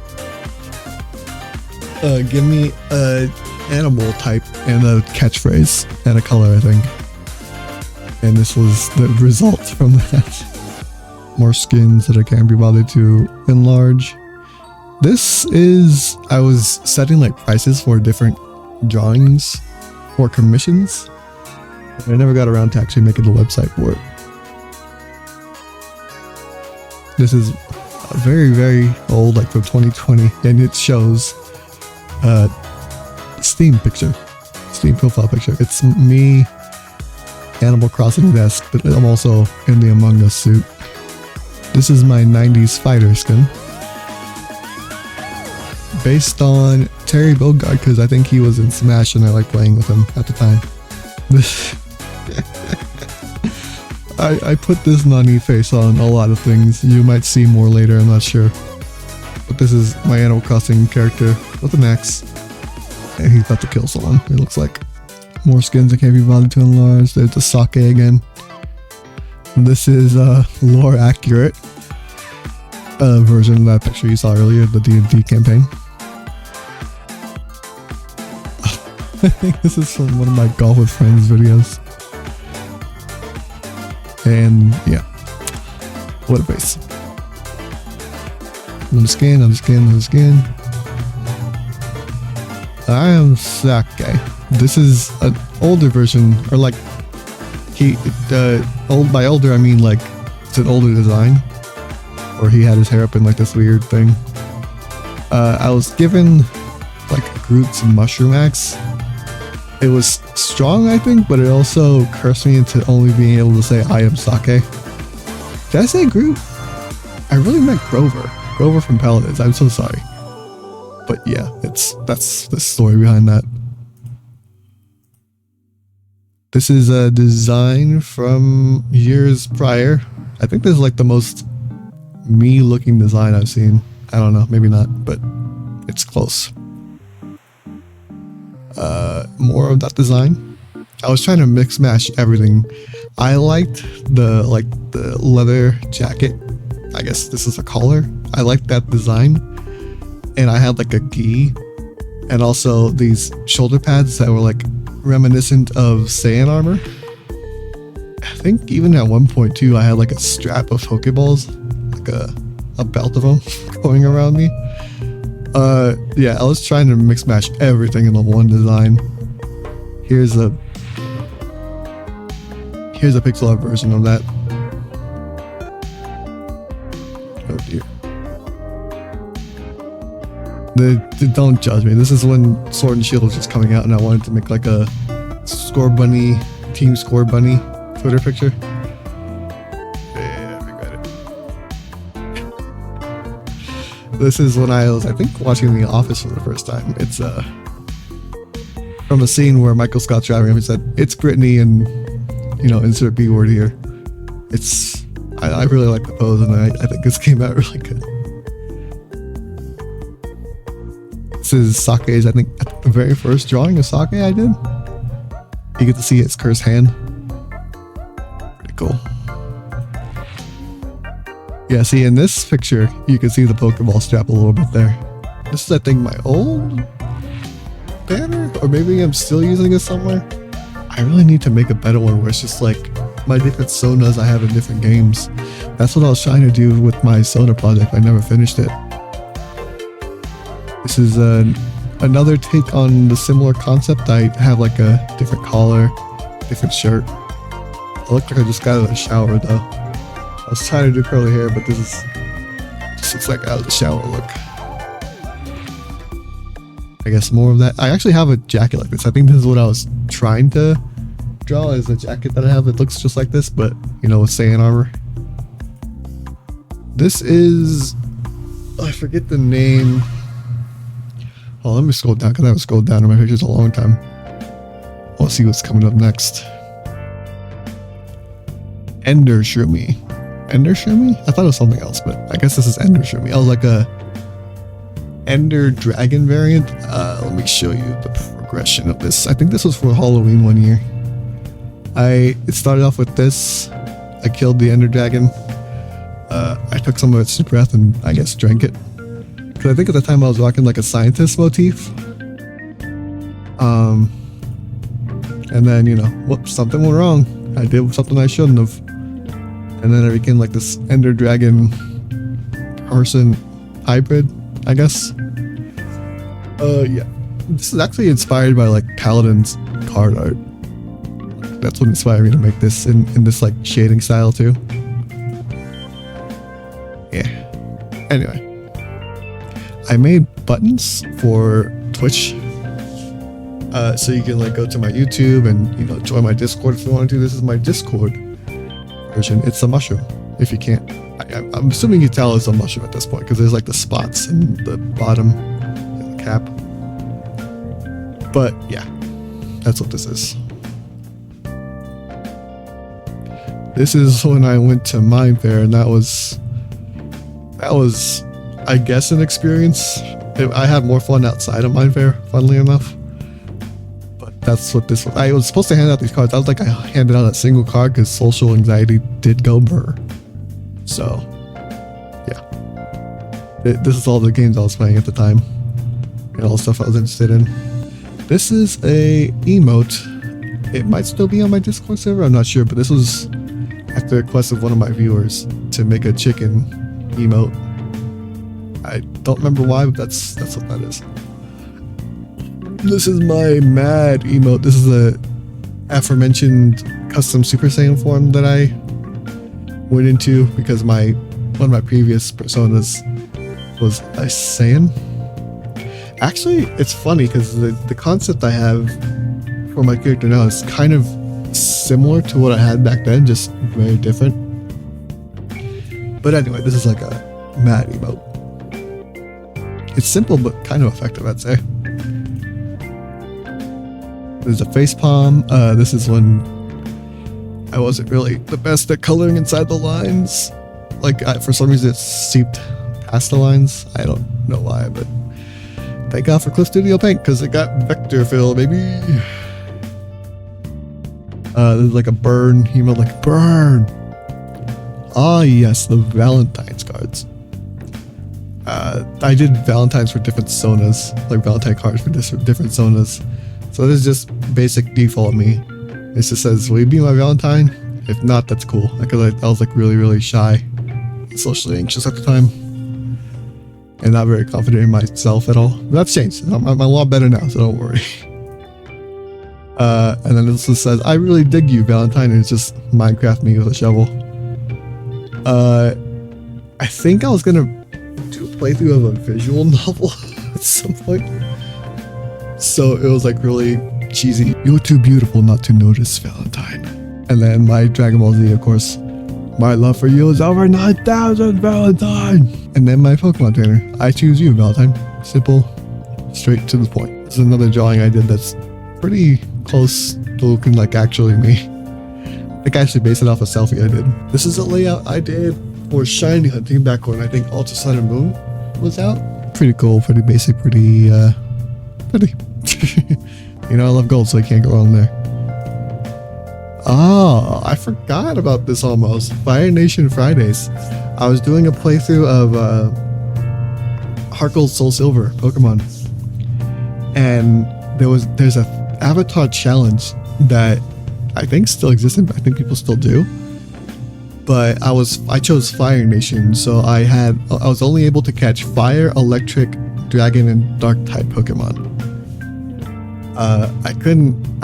S1: give me a animal type and a catchphrase and a color, I think. And this was the result from that. More skins that I can't be bothered to enlarge. This is, I was setting like prices for different drawings or commissions. I never got around to actually making the website for it. This is very, very old, like from 2020, and it shows Steam picture, Steam profile picture. It's me, Animal Crossing desk, but I'm also in the Among Us suit. This is my 90s fighter skin. Based on Terry Bogard, because I think he was in Smash and I liked playing with him at the time. I put this Nani face on a lot of things. You might see more later, I'm not sure. But this is my Animal Crossing character with an axe. And he's about to kill someone, it looks like. More skins I can't be bothered to enlarge. There's the sake again. And this is lore accurate version of that picture you saw earlier, the D&D campaign. I think this is from one of my Golf with Friends videos. And yeah, what a face. Another skin, another skin, another skin. I am Sake. This is an older version, or like, by older I mean like, it's an older design. Or he had his hair up in like this weird thing. I was given like Groot's mushroom axe. It was strong, I think, but it also cursed me into only being able to say I am Sake. Did I say Groot? I really meant Grover. Grover from Paladins. I'm so sorry. But yeah, that's the story behind that. This is a design from years prior. I think this is like the most me looking design I've seen. I don't know, maybe not, but it's close. More of that design. I was trying to mix match everything. I liked the leather jacket. I guess this is a collar. I liked that design. And I had like a gi and also these shoulder pads that were like reminiscent of Saiyan armor. I think even at one point too, I had like a strap of Pokeballs, like a belt of them going around me. Yeah, I was trying to mix match everything in the one design. Here's a pixel art version of that. Oh dear. Don't judge me. This is when Sword and Shield was just coming out and I wanted to make like a Score Bunny, Team Score Bunny Twitter picture. Yeah, I got it. This is when I was, I think, watching The Office for the first time. It's from a scene where Michael Scott's driving him and said, "It's Brittany," and you know, insert B word here. It's, I really like the pose, and I think this came out really good. This is Sake's, I think, the very first drawing of Sake I did. You get to see its cursed hand. Pretty cool. Yeah, see, in this picture, you can see the Pokeball strap a little bit there. This is, I think, my old banner, or maybe I'm still using it somewhere. I really need to make a better one where it's just like my different Sonas I have in different games. That's what I was trying to do with my Sona project. I never finished it. This is another take on the similar concept. I have like a different collar, different shirt. I look like I just got out of the shower though. I was trying to do curly hair, but this looks like out of the shower look. I guess more of that. I actually have a jacket like this. I think this is what I was trying to draw, is a jacket that I have that looks just like this, but you know, with Saiyan armor. This is, I forget the name. Oh, let me scroll down because I haven't scrolled down in my pictures a long time. I want to see what's coming up next. Ender Shroomy. Ender Shroomy? I thought it was something else, but I guess this is Ender Shroomy. I was like a Ender Dragon variant. Let me show you the progression of this. I think this was for Halloween one year. It started off with this. I killed the Ender Dragon. I took some of its breath and I guess drank it. Because I think at the time I was rocking like a scientist motif. And then, you know, whoops, something went wrong. I did something I shouldn't have. And then I became like this Ender Dragon person hybrid, I guess. Yeah. This is actually inspired by like Paladin's card art. That's what inspired me to make this in this like shading style too. Yeah. Anyway. I made buttons for Twitch. So you can like go to my YouTube and, you know, join my Discord if you want to. This is my Discord version. It's a mushroom. If you can't, I'm assuming you tell it's a mushroom at this point because there's like the spots in the bottom and the cap. But yeah, that's what this is. This is when I went to Mine Fair, and that was, I guess, an experience. I had more fun outside of Mine Fair, funnily enough. But that's what this was. I was supposed to hand out these cards. I was like, I handed out a single card because social anxiety did go brr. So, yeah. This is all the games I was playing at the time. And all the stuff I was interested in. This is a emote. It might still be on my Discord server, I'm not sure, but this was at the request of one of my viewers to make a chicken emote. I don't remember why, but that's what that is. This is my mad emote. This is a aforementioned custom Super Saiyan form that I went into because one of my previous personas was a Saiyan. Actually, it's funny because the concept I have for my character now is kind of similar to what I had back then, just very different. But anyway, this is like a mad emote. It's simple but kind of effective, I'd say. There's a face palm. This is when I wasn't really the best at coloring inside the lines. Like, for some reason it seeped past the lines. I don't know why, but thank God for Cliff Studio Paint because it got vector fill, baby. There's like a burn. He meant like burn. Ah, yes, the Valentine's cards. I did Valentine's for different sonas, like Valentine cards for different sonas. So this is just basic default me. It just says, "Will you be my Valentine?" If not, that's cool. Because I was like really, really shy, socially anxious at the time, and not very confident in myself at all. But that's changed. I'm a lot better now, so don't worry. And then this just says, "I really dig you, Valentine." And it's just Minecraft me with a shovel. I think I was gonna do a playthrough of a visual novel at some point. So it was like really cheesy. "You're too beautiful not to notice, Valentine." And then my Dragon Ball Z, of course. "My love for you is over 9,000, Valentine." And then my Pokemon trainer. "I choose you, Valentine." Simple, straight to the point. This is another drawing I did that's pretty close to looking like actually me. I think I actually based it off a selfie I did. This is a layout I did for Shiny Hunting back when I think Ultra Sun and Moon was out. Pretty cool, pretty basic, pretty. You know, I love gold, so I can't go wrong there. Oh, I forgot about this almost. Fire Nation Fridays. I was doing a playthrough of Heart Gold Soul Silver Pokemon, and there's a avatar challenge that I think still exists. I think people still do. But I chose Fire Nation, so I was only able to catch Fire, Electric, Dragon, and Dark type Pokemon. I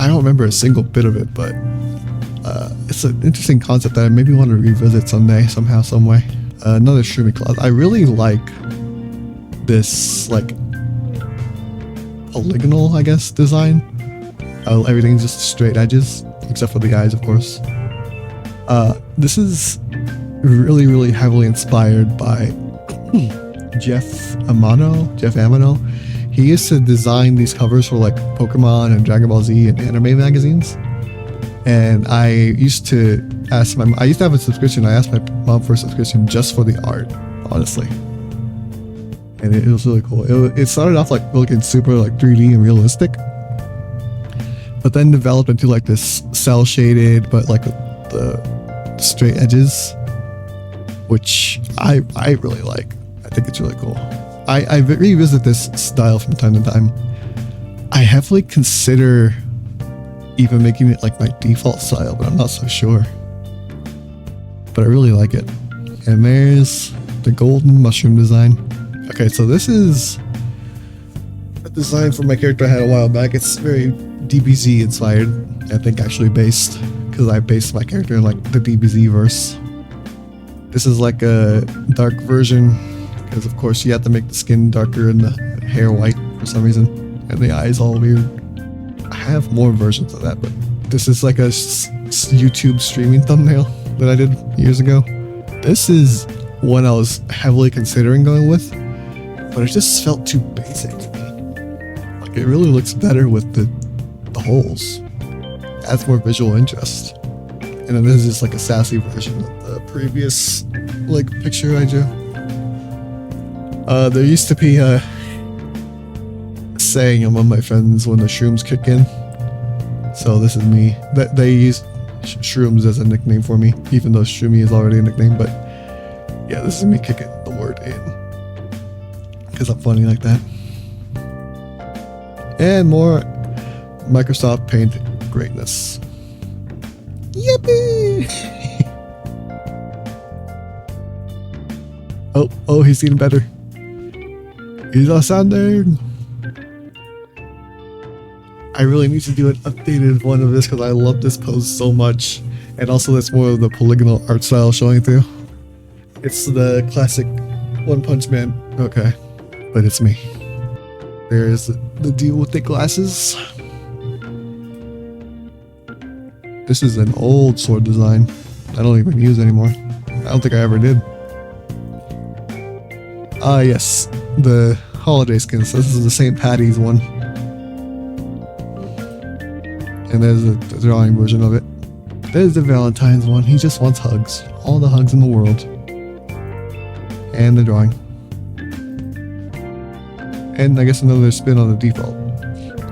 S1: don't remember a single bit of it, but it's an interesting concept that I maybe want to revisit someday, somehow, some way. Another Shroomy class. I really like this, like, polygonal, I guess, design. Everything's just straight edges, except for the eyes, of course. This is really, really heavily inspired by Jeff Amano. He used to design these covers for like Pokemon and Dragon Ball Z and anime magazines. And I used to have a subscription. I asked my mom for a subscription just for the art, honestly. And it was really cool. It started off like looking super like 3D and realistic, but then developed into like this cell shaded, but like the straight edges, which I really like. I think it's really cool. I revisit this style from time to time. I heavily consider even making it like my default style, but I'm not so sure. But I really like it. And there's the golden mushroom design. Okay, so this is a design for my character I had a while back. It's very DBZ inspired, I think actually based, because I based my character in like the DBZ verse. This is like a dark version, because of course you have to make the skin darker and the hair white for some reason. and the eye's all weird. I have more versions of that, but this is like a YouTube streaming thumbnail that I did years ago. This is one I was heavily considering going with, but it just felt too basic to me. Like, it really looks better with the holes. Adds more visual interest. And then this is just like a sassy version of the previous like picture I drew. There used to be a saying among my friends when the shrooms kick in. So this is me. That they use shrooms as a nickname for me, even though Shroomy is already a nickname. But yeah, this is me kicking the word in because I'm funny like that. And more Microsoft Paint greatness. Yippee! oh, he's getting better. He's ascending. I really need to do an updated one of this because I love this pose so much. And also that's more of the polygonal art style showing through. It's the classic One Punch Man. Okay, but it's me. There's the deal with the glasses. This is an old sword design I don't even use anymore. I don't think I ever did. Ah, yes, the holiday skins. This is the St. Patty's one. And there's the drawing version of it. There's the Valentine's one. He just wants hugs. All the hugs in the world. And the drawing. And I guess another spin on the default.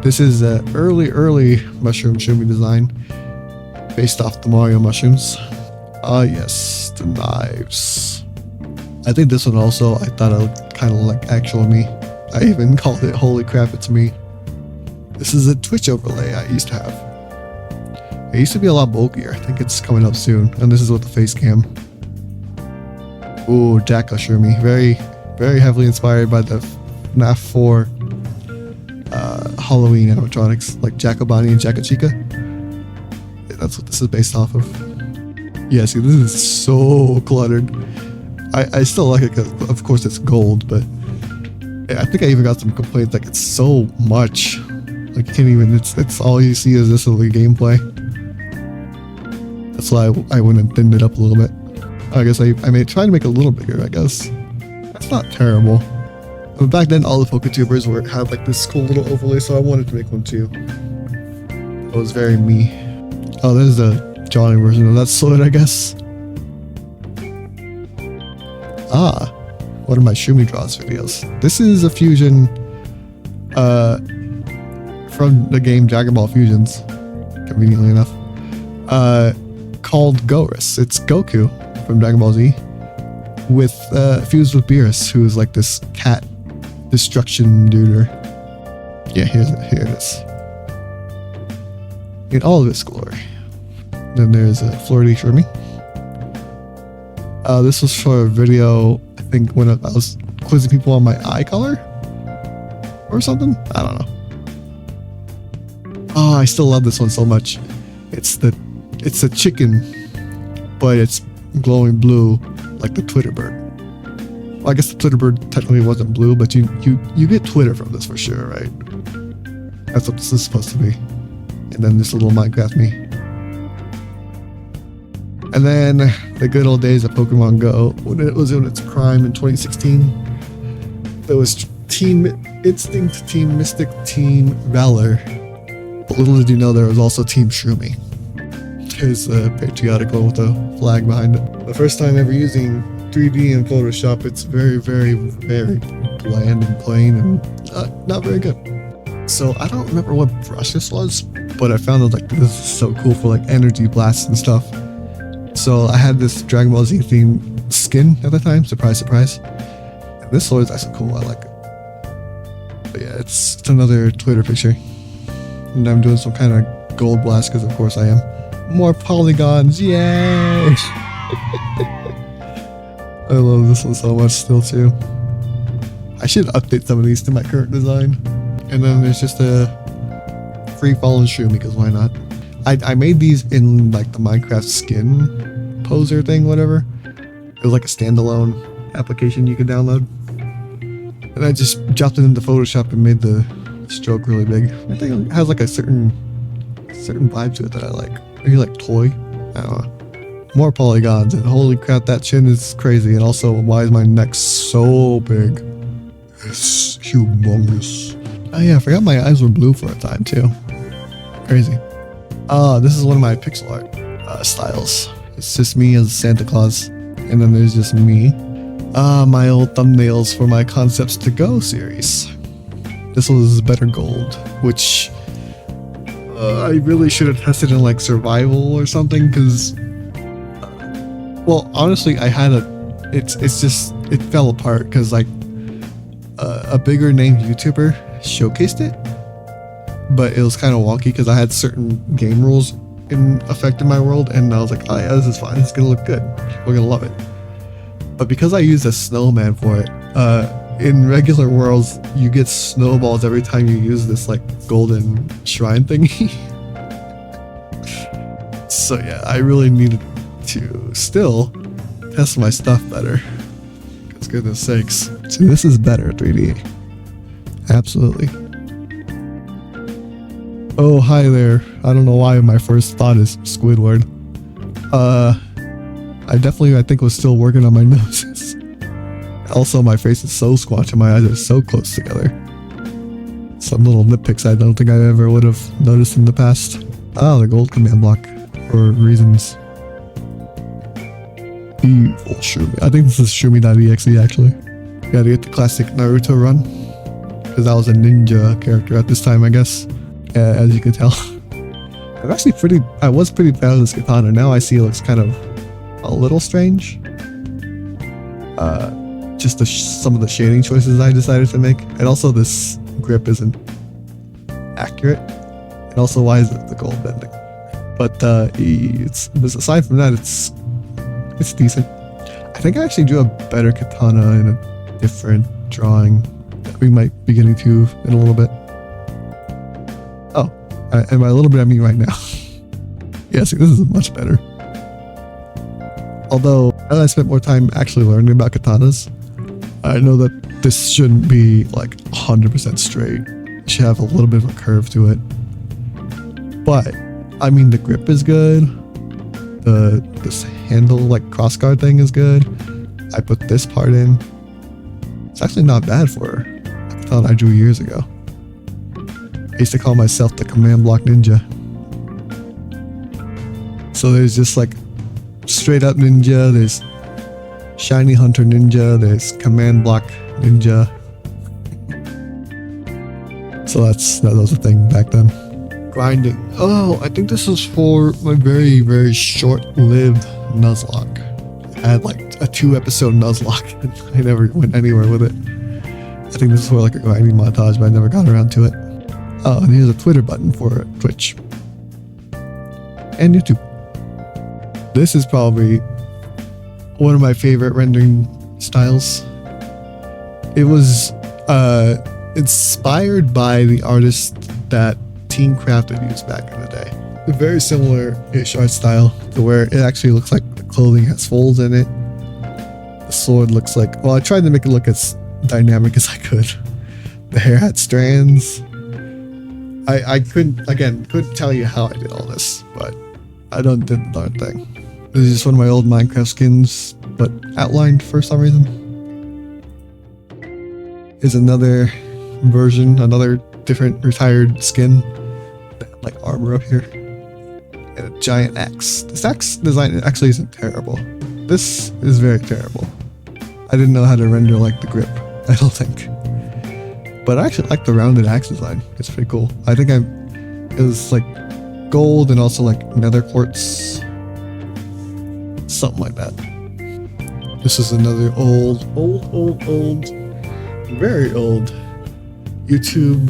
S1: This is an early mushroom Shroomy design. Based off the Mario mushrooms. Ah, yes, the knives. I think this one also, I thought it looked kind of like actual me. I even called it Holy Crap, It's Me. This is a Twitch overlay I used to have. It used to be a lot bulkier. I think it's coming up soon. And this is with the face cam. Ooh, Jacko Shroomy. Very heavily inspired by the FNAF 4 Halloween animatronics, like Jacobani and Jacko Chica. That's what this is based off of. Yeah, see, this is so cluttered. I still like it because, of course, it's gold, but I think I even got some complaints like it's so much. Like, you can't even, it's all you see is this little gameplay. That's why I went and thinned it up a little bit. I guess I may try to make it a little bigger, I guess. That's not terrible. But back then, all the PokeTubers had like this cool little overlay, so I wanted to make one too. It was very me. Oh, there's a drawing version of that sword, I guess. Ah, one of my Shroomy Draws videos. This is a fusion from the game Dragon Ball Fusions, conveniently enough, called Gorus. It's Goku from Dragon Ball Z with fused with Beerus, who is like this cat destruction duder. Yeah, here it is. In all of its glory. Then there's a Flirty Shroomy. This was for a video, I think, when I was quizzing people on my eye color or something. I don't know. Oh, I still love this one so much. It's a chicken, but it's glowing blue like the Twitter bird. Well, I guess the Twitter bird technically wasn't blue, but you get Twitter from this for sure, right? That's what this is supposed to be. And then this little Minecraft me. And then the good old days of Pokemon Go, when it was in its prime in 2016, there was Team Instinct, Team Mystic, Team Valor. But little did you know there was also Team Shroomy. There's a patriotic one with a flag behind it. The first time ever using 3D in Photoshop, it's very bland and plain and not very good. So I don't remember what brush this was, but I found it like this is so cool for like energy blasts and stuff. So I had this Dragon Ball Z themed skin at the time, surprise, surprise. And this sword is actually cool, I like it. But yeah, it's another Twitter picture. And I'm doing some kind of gold blast because of course I am. More polygons, yay! I love this one so much still too. I should update some of these to my current design. And then there's just a free-falling Shroomy because why not? I made these in like the Minecraft skin poser thing, whatever. It was like a standalone application you could download. And I just dropped it into Photoshop and made the stroke really big. I think it has like a certain vibe to it that I like. Maybe like toy. I don't know. More polygons, and holy crap, that chin is crazy. And also, why is my neck so big? It's humongous. Oh yeah, I forgot my eyes were blue for a time too. Crazy. This is one of my pixel art styles. It's just me as Santa Claus, and then there's just me. My old thumbnails for my Concepts to Go series. This was better gold, which I really should have tested in like survival or something, because well, honestly, I had it fell apart because like a bigger named YouTuber showcased it, but it was kind of wonky because I had certain game rules in effect in my world, and I was like, oh yeah, this is fine, it's gonna look good, we're gonna love it. But because I used a snowman for it, in regular worlds you get snowballs every time you use this like golden shrine thingy. So yeah, I really needed to still test my stuff better, because goodness sakes. See, this is better 3D. Absolutely. Oh, hi there. I don't know why my first thought is Squidward. I think was still working on my noses. Also, my face is so squashed and my eyes are so close together. Some little nitpicks I don't think I ever would have noticed in the past. Ah, the gold command block for reasons. Evil Shroomy. I think this is Shroomy.exe actually. Gotta get the classic Naruto run, because I was a ninja character at this time, I guess. As you can tell. I was pretty proud of this katana. Now I see it looks kind of a little strange. Just some of the shading choices I decided to make, and also this grip isn't accurate, and also why is it the gold bending? But aside from that, it's decent. I think I actually drew a better katana in a different drawing that we might be getting to in a little bit. Oh, and by a little bit I mean right now. Yeah, see, this is much better. Although, as I spent more time actually learning about katanas, I know that this shouldn't be like 100% straight. It should have a little bit of a curve to it. But, I mean, the grip is good. This handle, like crossguard thing is good. I put this part in. It's actually not bad for a katana I drew years ago. I used to call myself the command block ninja. So there's just like straight up ninja, there's shiny hunter ninja, there's command block ninja. So that was a thing back then. Grinding. Oh, I think this is for my very, very short-lived Nuzlocke. I had like a 2-episode Nuzlocke and I never went anywhere with it. I think this is for like a grinding montage, but I never got around to it. Oh, and here's a Twitter button for Twitch. And YouTube. This is probably one of my favorite rendering styles. It was inspired by the artist that Team Crafted used back in the day. A very similar-ish art style to where it actually looks like the clothing has folds in it. The sword looks like, well, I tried to make it look as dynamic as I could. The hair had strands. I couldn't tell you how I did all this, but I did the darn thing. This is just one of my old Minecraft skins, but outlined for some reason. Here's another version, another different retired skin. Like armor up here. And a giant axe. This axe design actually isn't terrible. This is very terrible. I didn't know how to render like the grip, I don't think. But I actually like the rounded axe design. It's pretty cool. I think it was like gold and also like nether quartz. Something like that. This is another old, very old YouTube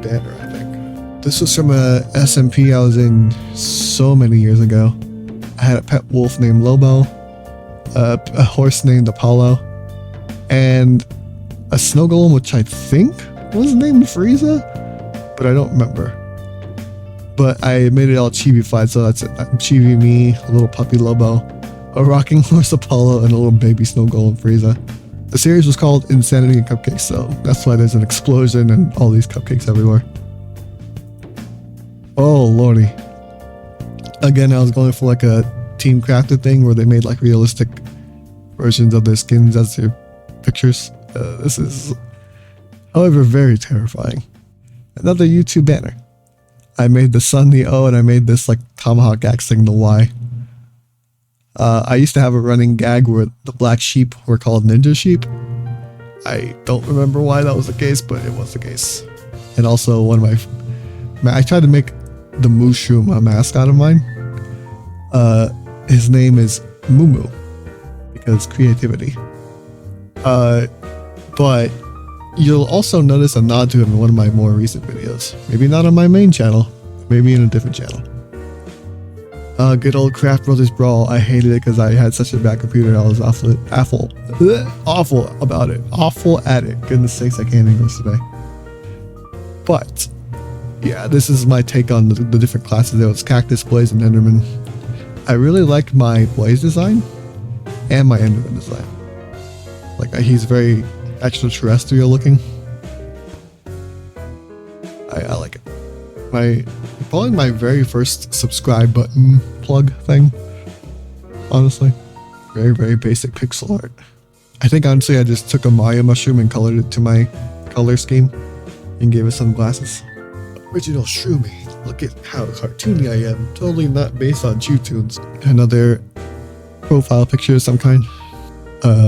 S1: banner, I think. This was from a SMP I was in so many years ago. I had a pet wolf named Lobo, a horse named Apollo, and a snow golem which I think was named Frieza, but I don't remember. But I made it all chibi-fied, so that's it. Chibi me, a little puppy Lobo, a rocking horse Apollo, and a little baby snow golem Frieza. The series was called Insanity and Cupcakes, so that's why there's an explosion and all these cupcakes everywhere. Oh lordy. Again, I was going for like a team crafted thing where they made like realistic versions of their skins as their pictures. This is, however, very terrifying. Another YouTube banner. I made the sun the O, and I made this like tomahawk axe thing the Y. I used to have a running gag where the black sheep were called ninja sheep. I don't remember why that was the case, but it was the case. And also one of I tried to make the mushroom a mascot of mine. His name is Moo because creativity. But you'll also notice a nod to him in one of my more recent videos. Maybe not on my main channel, maybe in a different channel. Good old Craft Brothers Brawl. I hated it because I had such a bad computer and I was awful about it. Awful at it. Goodness sakes, I can't English today. But yeah, this is my take on the different classes. There was Cactus, Blaze, and Enderman. I really like my Blaze design and my Enderman design. Like he's very extraterrestrial looking. I like it. Probably my very first subscribe button plug thing. Honestly, very, very basic pixel art. I think honestly I just took a Maya mushroom and colored it to my color scheme and gave it some glasses. Original Shroomy. Look at how cartoony I am. Totally not based on chewtoons. Another profile picture of some kind.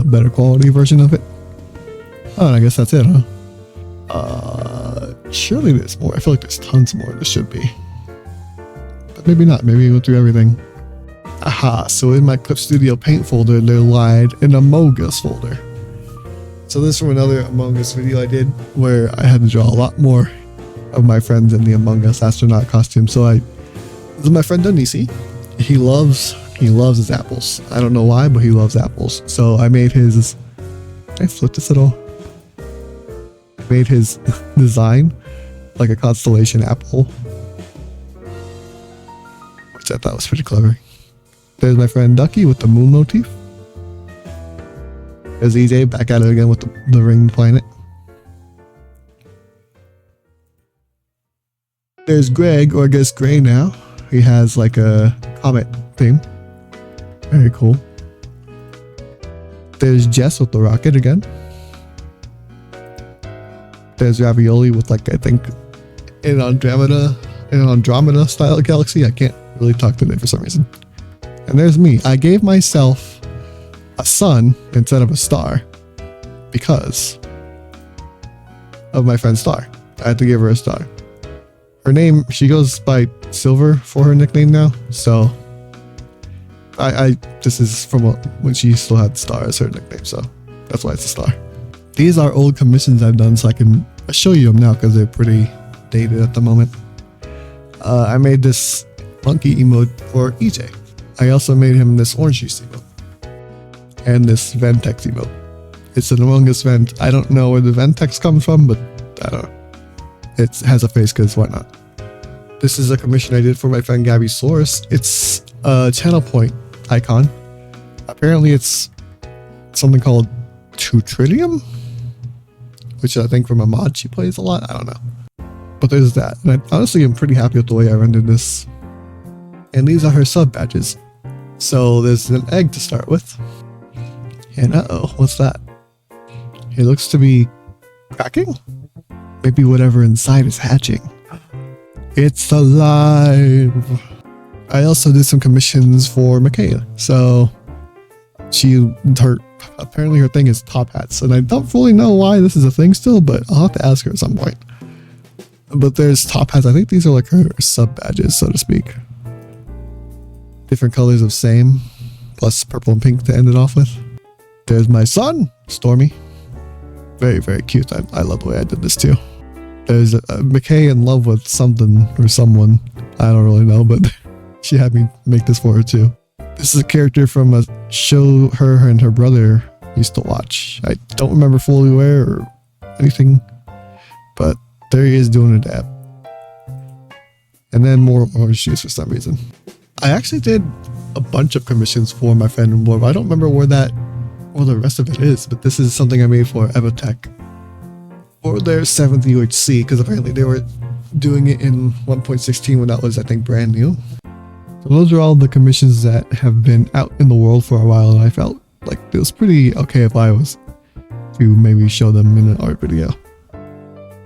S1: Better quality version of it. Oh, and I guess that's it, huh? Surely there's more. I feel like there's tons more. There should be. But maybe not. Maybe we went through everything. Aha, so in my Clip Studio Paint folder, there lied an Among Us folder. So this is from another Among Us video I did where I had to draw a lot more of my friends in the Among Us astronaut costume. So this is my friend Donisi. He loves his apples. I don't know why, but he loves apples. So I made his, can I flip this at all? I made his design like a constellation apple, which I thought was pretty clever. There's my friend Ducky with the moon motif. There's EJ back at it again with the ringed planet. There's Greg, or I guess Gray now. He has like a comet theme. Very cool. There's Jess with the rocket again. There's Ravioli with like, I think, an Andromeda style galaxy. I can't really talk to it for some reason. And there's me. I gave myself a sun instead of a star because of my friend Star. I had to give her a star. Her name, she goes by Silver for her nickname now. So this is from when she still had Star as her nickname. So that's why it's a star. These are old commissions I've done, so I can show you them now because they're pretty dated at the moment. I made this monkey emote for EJ. I also made him this orange juice emote and this Ventex emote. It's an Among Us vent. I don't know where the Ventex comes from, but I don't know. It has a face because why not? This is a commission I did for my friend Gabby Source. It's a channel point icon. Apparently it's something called 2 Trillium, which I think from a mod she plays a lot. I don't know. But there's that. And I honestly am pretty happy with the way I rendered this. And these are her sub badges. So there's an egg to start with. And uh-oh, what's that? It looks to be cracking? Maybe whatever inside is hatching. It's alive! I also did some commissions for Michaela. So apparently her thing is top hats. And I don't fully know why this is a thing still, but I'll have to ask her at some point. But there's top hats. I think these are like her sub badges, so to speak. Different colors of same, plus purple and pink to end it off with. There's my son, Stormy. Very, very cute. I love the way I did this too. There's McKay in love with something or someone. I don't really know, but she had me make this for her too. This is a character from a show her and her brother used to watch. I don't remember fully where or anything, but there he is doing a dab. And then more orange juice for some reason. I actually did a bunch of commissions for my friend Laura. I don't remember where what the rest of it is, but this is something I made for Evotech for their 7th UHC, because apparently they were doing it in 1.16 when that was, I think, brand new. So those are all the commissions that have been out in the world for a while, and I felt like it was pretty okay if I was to maybe show them in an art video.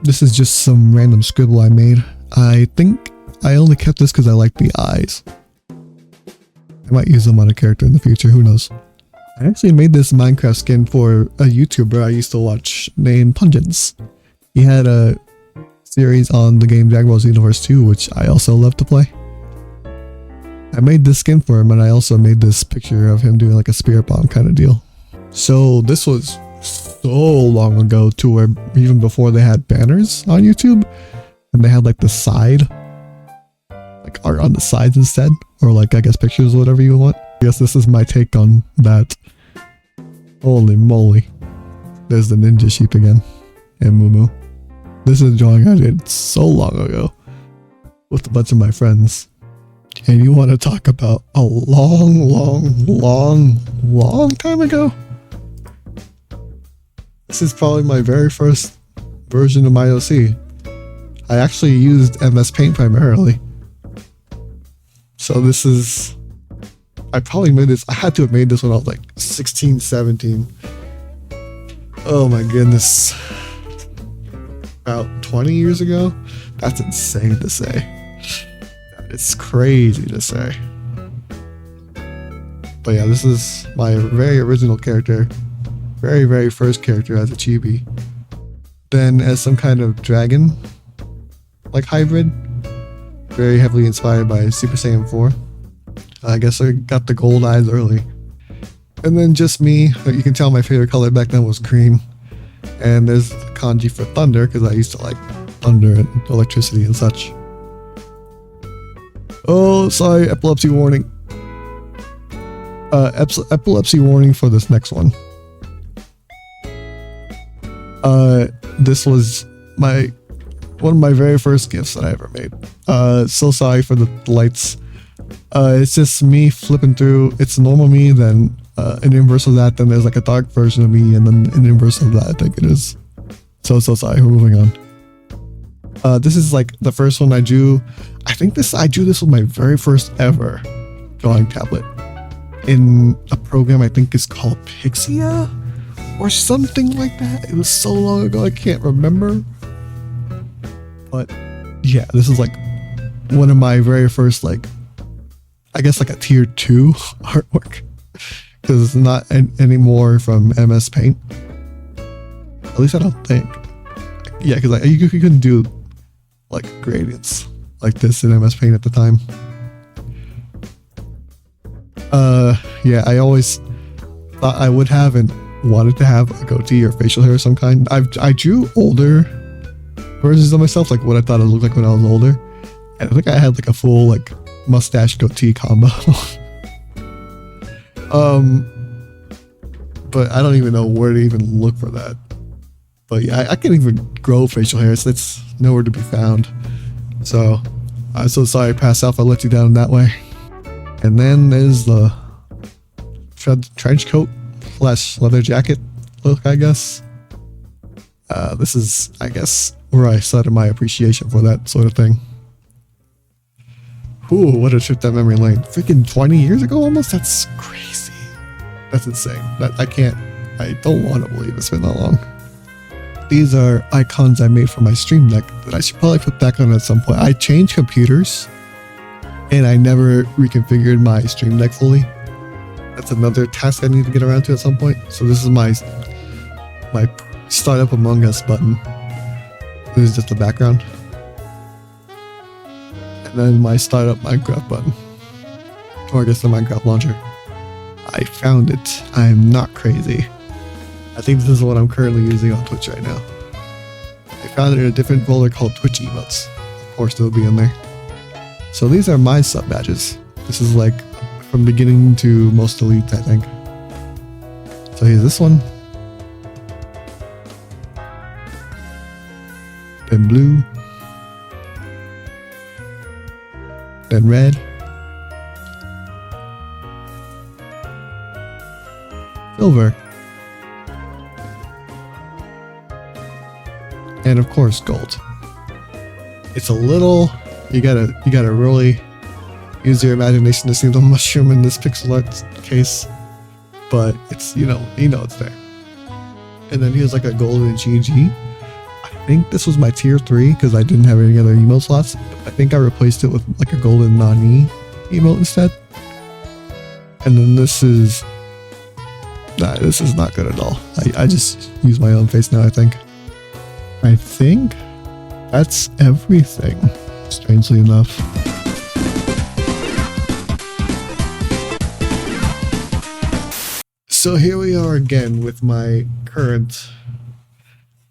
S1: This is just some random scribble I made. I think I only kept this because I like the eyes. I might use them on a character in the future, who knows. I actually made this Minecraft skin for a YouTuber I used to watch named Pungence. He had a series on the game Dragon Ball Z Universe 2, which I also love to play. I made this skin for him, and I also made this picture of him doing like a spirit bomb kind of deal. So this was so long ago, to where even before they had banners on YouTube, and they had like the side, like art on the sides instead, or like I guess pictures, whatever you want. I guess this is my take on that. Holy moly. There's the ninja sheep again, and Moo. This is a drawing I did so long ago with a bunch of my friends. And you want to talk about a long time ago? This is probably my very first version of my OC. I actually used MS Paint primarily. So this is... I probably made this... I had to have made this when I was like 16, 17. Oh my goodness. About 20 years ago? That's insane to say. It's crazy to say. But yeah, this is my very original character. Very first character as a chibi. Then as some kind of dragon, like hybrid. Very heavily inspired by Super Saiyan 4. I guess I got the gold eyes early. And then just me. You can tell my favorite color back then was cream. And there's the kanji for thunder, because I used to like thunder and electricity and such. Oh, sorry, epilepsy warning. Epilepsy warning for this next one. This was one of my very first gifts that I ever made. So sorry for the lights. It's just me flipping through. It's normal me, then an inverse of that, then there's like a dark version of me, and then an inverse of that, I think it is. So sorry, we're moving on. This is like the first one I drew. I drew this with my very first ever drawing tablet in a program I think is called Pixia or something like that. It was so long ago I can't remember. But yeah, this is like one of my very first, like, I guess like a tier 2 artwork, because it's not anymore from MS Paint. At least I don't think. Yeah, because you couldn't do like gradients like this in MS Paint at the time. Yeah, I always thought I would have and wanted to have a goatee or facial hair of some kind. I drew older versions of myself, like what I thought it looked like when I was older, and I think I had like a full like mustache goatee combo. But I don't even know where to even look for that. But yeah, I can't even grow facial hair, so it's nowhere to be found. So I'm so sorry, Past Self, I let you down in that way. And then there's the trench coat / leather jacket look, I guess. This is, I guess, where I started my appreciation for that sort of thing. Ooh, what a trip down memory lane. Freaking 20 years ago almost? That's crazy. That's insane. I don't want to believe it's been that long. These are icons I made for my Stream Deck that I should probably put back on at some point. I changed computers and I never reconfigured my Stream Deck fully. That's another task I need to get around to at some point. So this is my Startup Among Us button. This is just the background. And then my Startup Minecraft button. Or I guess the Minecraft launcher. I found it. I'm not crazy. I think this is what I'm currently using on Twitch right now. I found it in a different folder called Twitch emotes. Of course they'll be in there. So these are my sub badges. This is like from beginning to most elite, I think. So here's this one. Then blue. Then red. Silver. and of course gold. It's a little, you gotta really use your imagination to see the mushroom in this pixel art case, but it's, you know it's there. And then here's like a golden GG. I think this was my tier 3 because I didn't have any other emote slots. I think I replaced it with like a golden Nani emote instead. And then this is not good at all. I just use my own face now, I think that's everything, strangely enough. So here we are again with my current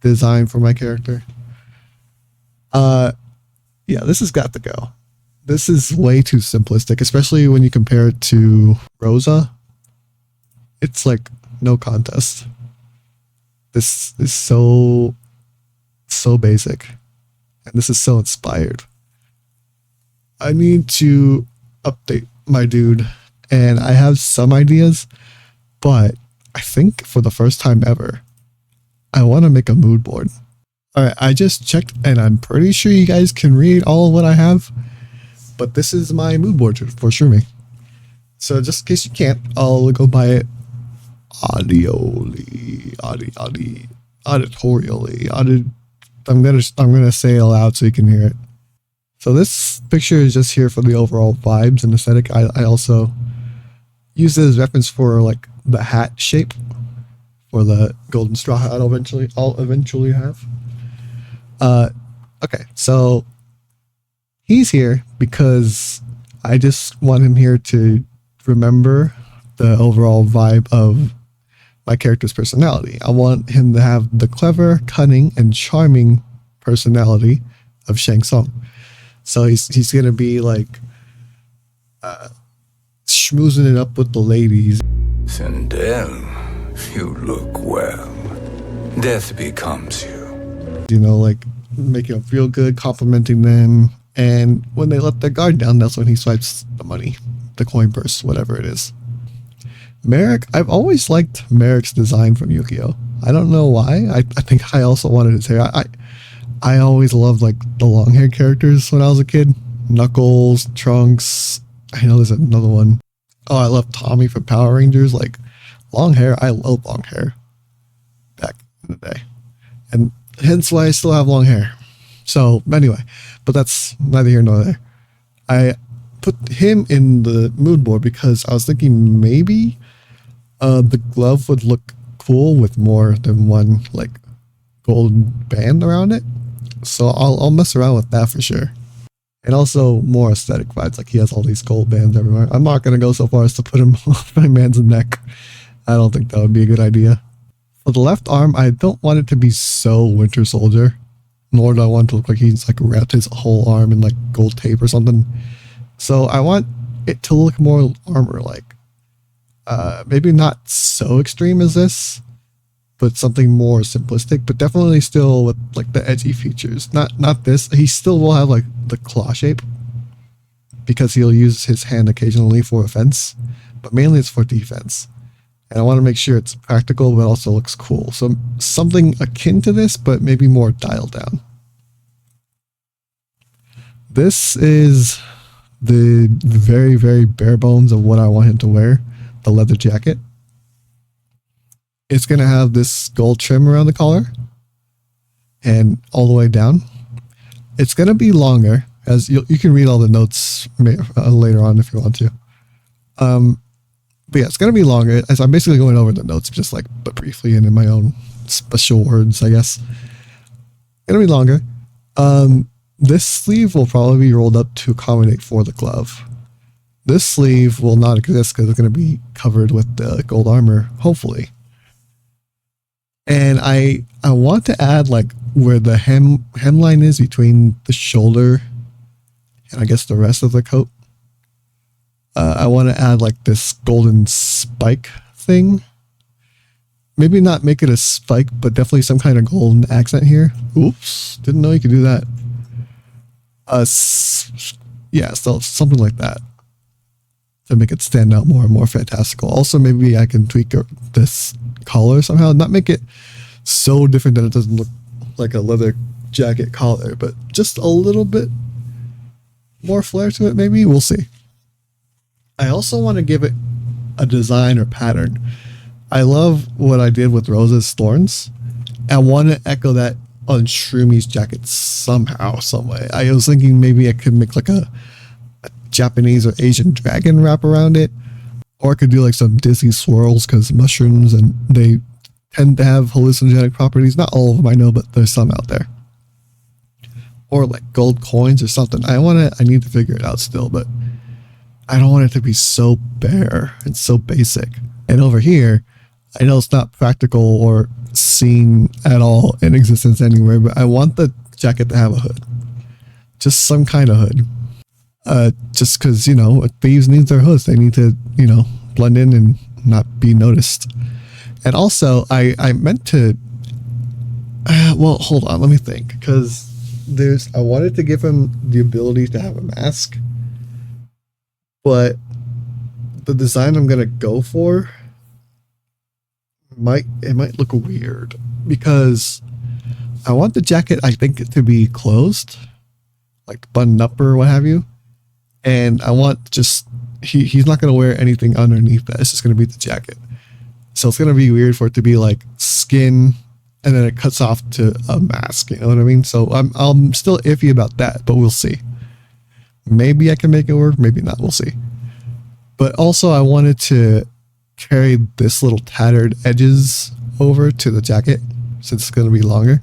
S1: design for my character. Yeah, this has got to go. This is way too simplistic, especially when you compare it to Rosa. It's like no contest. This is so basic, and this is so inspired. I need to update my dude, and I have some ideas, but I think for the first time ever, I want to make a mood board. Alright, I just checked, and I'm pretty sure you guys can read all of what I have, but this is my mood board for Shroomy. So just in case you can't, I'll go buy it auditorially. I'm gonna say it aloud so you can hear it. So this picture is just here for the overall vibes and aesthetic. I also use it as reference for like the hat shape for the golden straw hat I'll eventually have. Okay, so he's here because I just want him here to remember the overall vibe of my character's personality. I want him to have the clever, cunning, and charming personality of Shang Tsung. So he's gonna be like schmoozing it up with the ladies.
S2: Sindel, you look well. Death becomes you.
S1: You know, like making them feel good, complimenting them, and when they let their guard down, that's when he swipes the money, the coin purse, whatever it is. Merrick, I've always liked Merrick's design from Yu-Gi-Oh! I don't know why. I think I also wanted his hair. I always loved like the long hair characters when I was a kid. Knuckles, Trunks. I know there's another one. Oh, I love Tommy from Power Rangers. Like long hair. I love long hair back in the day, and hence why I still have long hair. So anyway, but that's neither here nor there. I put him in the mood board because I was thinking maybe the glove would look cool with more than one like gold band around it. So I'll mess around with that for sure. And also more aesthetic vibes, like he has all these gold bands everywhere. I'm not going to go so far as to put him on my man's neck. I don't think that would be a good idea. For the left arm, I don't want it to be so Winter Soldier, nor do I want it to look like he's like wrapped his whole arm in like gold tape or something. So I want it to look more armor-like. Maybe not so extreme as this, but something more simplistic, but definitely still with like the edgy features. Not this. He still will have like the claw shape because he'll use his hand occasionally for offense, but mainly it's for defense. And I want to make sure it's practical, but also looks cool. So something akin to this, but maybe more dialed down. This is the very, very bare bones of what I want him to wear. The leather jacket. It's going to have this gold trim around the collar and all the way down. It's going to be longer, as you can read all the notes later on if you want to. But yeah, it's going to be longer, as I'm basically going over the notes just like but briefly and in my own special words, I guess. Going to be longer. This sleeve will probably be rolled up to accommodate for the glove. This sleeve will not exist because it's going to be covered with the gold armor, hopefully. And I want to add like where the hemline is between the shoulder and I guess the rest of the coat. I want to add like this golden spike thing. Maybe not make it a spike, but definitely some kind of golden accent here. Oops, didn't know you could do that. Yeah, so something like that to make it stand out more and more fantastical. Also, maybe I can tweak this collar somehow, not make it so different that it doesn't look like a leather jacket collar, but just a little bit more flair to it, maybe. We'll see. I also want to give it a design or pattern. I love what I did with Rosa's thorns. I want to echo that on Shroomy's jacket somehow, some way. I was thinking maybe I could make like a Japanese or Asian dragon wrap around it, or I could do like some Disney swirls because mushrooms and they tend to have hallucinogenic properties. Not all of them I know, but there's some out there. Or like gold coins or something. I need to figure it out still, but I don't want it to be so bare and so basic. And over here, I know it's not practical or seen at all in existence anywhere, but I want the jacket to have a hood. Just some kind of hood. Just because, you know, thieves need their hoods. They need to, you know, blend in and not be noticed. And also, I meant to... well, hold on, let me think. Because I wanted to give him the ability to have a mask. But the design I'm going to go for might look weird. Because I want the jacket, I think, to be closed. Like buttoned up or what have you. And I want just... He's not going to wear anything underneath that. It's just going to be the jacket. So it's going to be weird for it to be like skin and then it cuts off to a mask. You know what I mean? So I'm still iffy about that, but we'll see. Maybe I can make it work. Maybe not. We'll see. But also I wanted to carry this little tattered edges over to the jacket since it's going to be longer.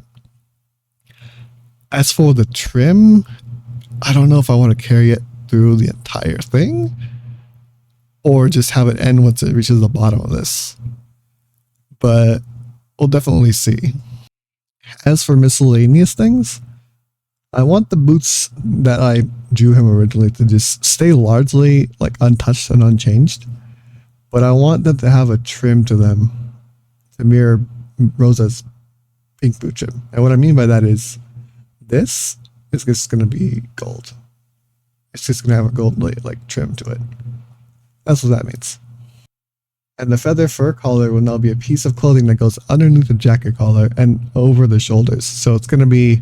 S1: As for the trim, I don't know if I want to carry it through the entire thing or just have it end once it reaches the bottom of this. But we'll definitely see. As for miscellaneous things, I want the boots that I drew him originally to just stay largely like untouched and unchanged. But I want them to have a trim to them to mirror Rosa's pink boot trim. And what I mean by that is this is just going to be gold. It's just going to have a gold like trim to it. That's what that means. And the feather fur collar will now be a piece of clothing that goes underneath the jacket collar and over the shoulders. So it's going to be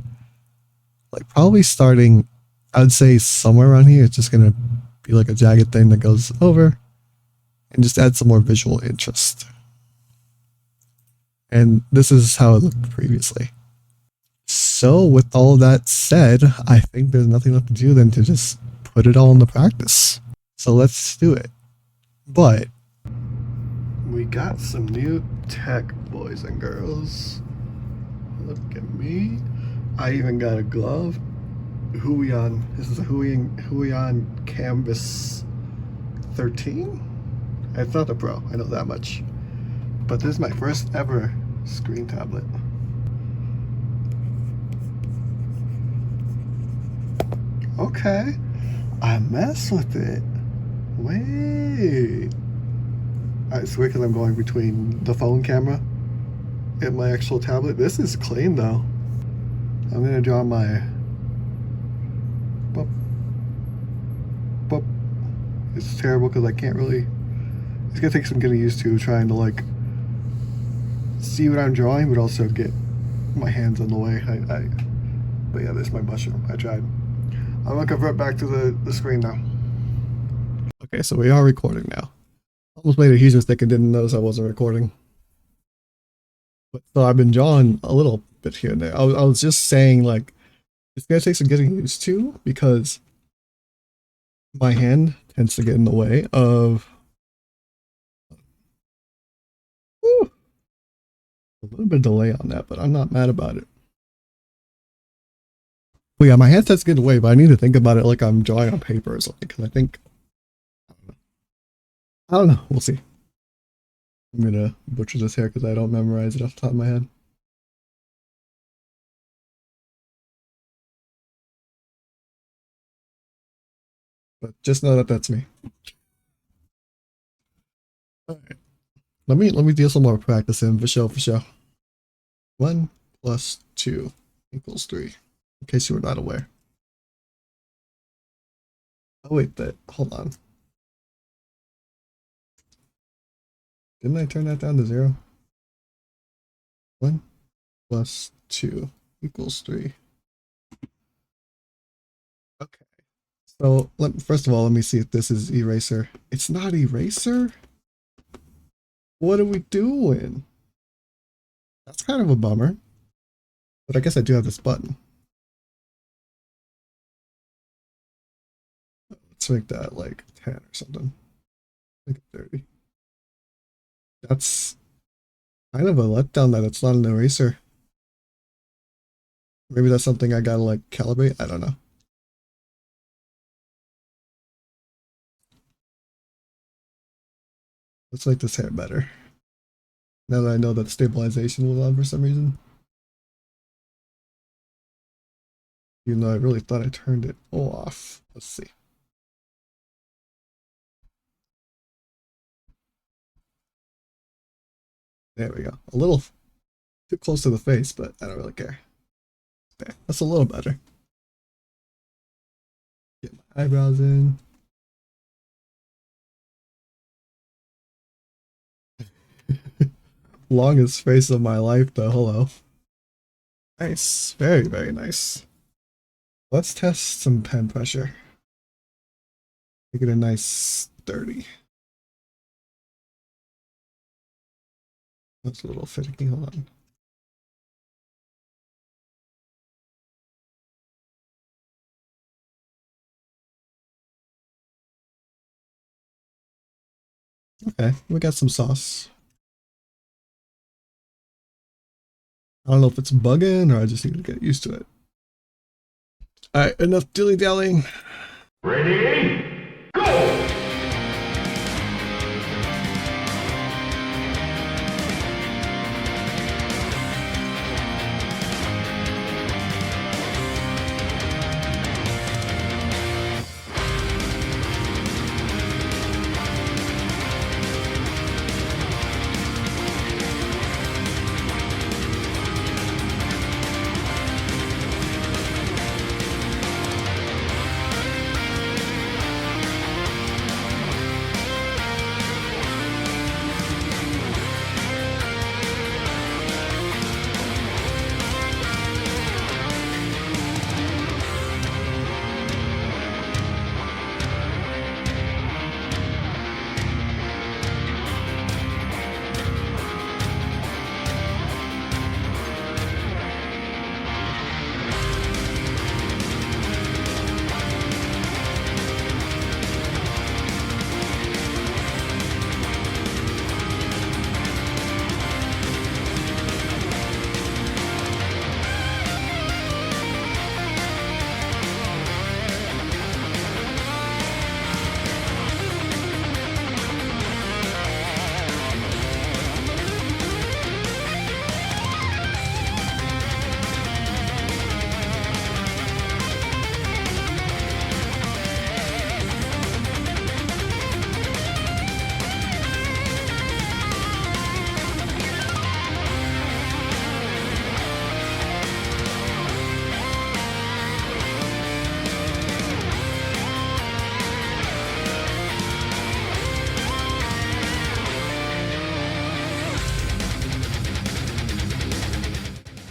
S1: like probably starting, I'd say somewhere around here. It's just going to be like a jagged thing that goes over and just add some more visual interest. And this is how it looked previously. So with all that said, I think there's nothing left to do than to just put it all into practice. So let's do it. But we got some new tech, boys and girls. Look at me. I even got a glove. Huion. This is a Huion Canvas 13. It's not the Pro, I know that much. But this is my first ever screen tablet. Okay. I mess with it. Wait. It's weird because I'm going between the phone camera and my actual tablet. This is clean though. I'm gonna draw my boop, boop. It's terrible because I can't really. It's gonna take some getting used to trying to like see what I'm drawing, but also get my hands in the way. But yeah, this is my mushroom. I tried. I'm gonna convert back to the screen now. Okay, so we are recording now. Almost made a huge mistake and didn't notice I wasn't recording. But so I've been drawing a little bit here and there. I was just saying like it's gonna take some getting used to because my hand tends to get in the way of a little bit of delay on that, but I'm not mad about it. But yeah, my hand tends to get in the way, but I need to think about it like I'm drawing on paper or something because I think I don't know. We'll see. I'm gonna butcher this here because I don't memorize it off the top of my head. But just know that that's me. All right. Let me do some more practicing for sure. 1 + 2 = 3. In case you were not aware. Oh wait, hold on. Didn't I turn that down to 0? 1 + 2 equals 3. Okay. So first of all, let me see if this is eraser. It's not eraser? What are we doing? That's kind of a bummer. But I guess I do have this button. Let's make that like 10 or something. Make it 30. That's kind of a letdown that it's not an eraser. Maybe that's something I gotta like calibrate. I don't know. Let's make this hair better. Now that I know that stabilization was on for some reason. Even though I really thought I turned it off. Let's see. There we go. A little too close to the face, but I don't really care. There. That's a little better. Get my eyebrows in. Longest face of my life, though. Hello. Nice. Very, very nice. Let's test some pen pressure. Make it a nice 30. That's a little finicky. Hold on. Okay, we got some sauce. I don't know if it's bugging or I just need to get used to it. Alright, enough dilly-dallying.
S3: Ready? Go!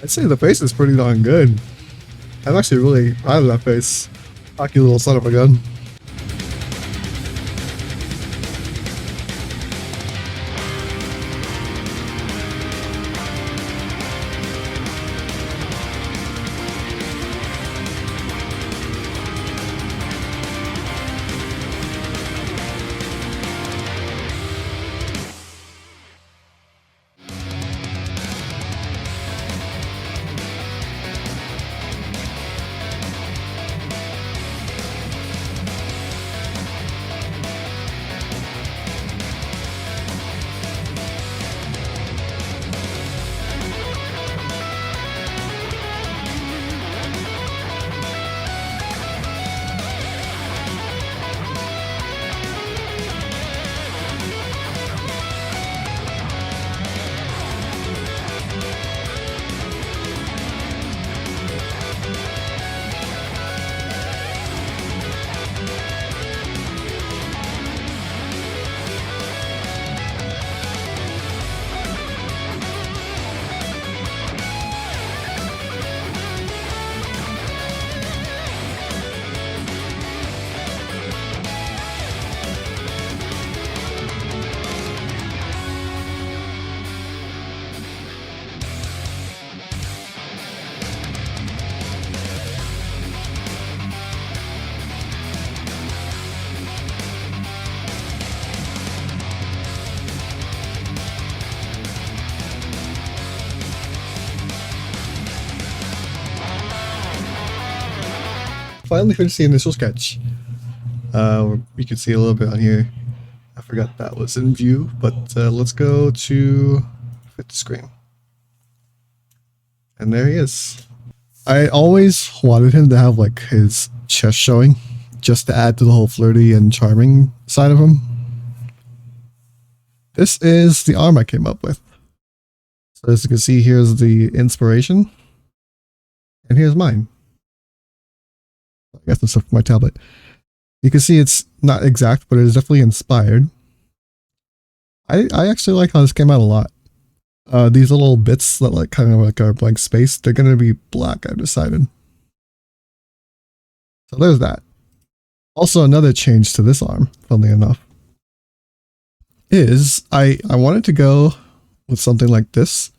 S1: I'd say the face is pretty darn good. I'm actually really proud of that face. Cocky little son of a gun. finally finished the initial sketch. You can see a little bit on here. I forgot that was in view, but let's go to fit the screen. And there he is. I always wanted him to have like his chest showing, just to add to the whole flirty and charming side of him. This is the arm I came up with. So as you can see, here's the inspiration. And here's mine. I got some stuff for my tablet. You can see it's not exact, but it is definitely inspired. I actually like how this came out a lot. These little bits that like kind of like are blank space, they're going to be black, I've decided. So there's that. Also, another change to this arm, funnily enough, is I wanted to go with something like this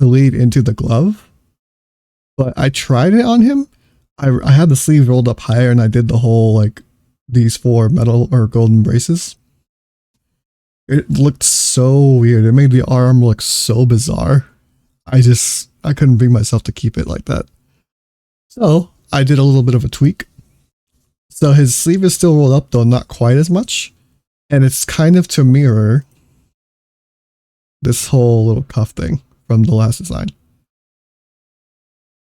S1: to lead into the glove, but I tried it on him. I had the sleeve rolled up higher and I did the whole like these 4 metal or golden braces. It looked so weird. It made the arm look so bizarre. I couldn't bring myself to keep it like that. So I did a little bit of a tweak. So his sleeve is still rolled up though, not quite as much. And it's kind of to mirror this whole little cuff thing from the last design.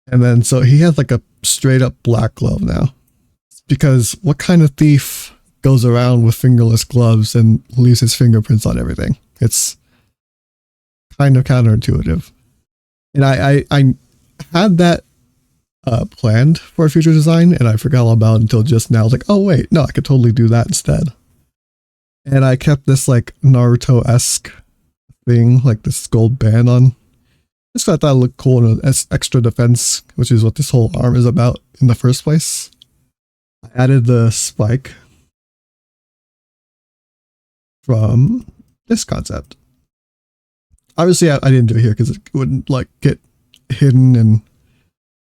S1: And then so he has like a straight up black glove now. Because what kind of thief goes around with fingerless gloves and leaves his fingerprints on everything? It's kind of counterintuitive. And I had that planned for a future design, and I forgot all about it until just now. I was like, oh wait, no, I could totally do that instead. And I kept this like Naruto-esque thing, like this gold band on. Just thought that looked cool and extra defense, which is what this whole arm is about in the first place. I added the spike from this concept. Obviously, I didn't do it here because it wouldn't like get hidden and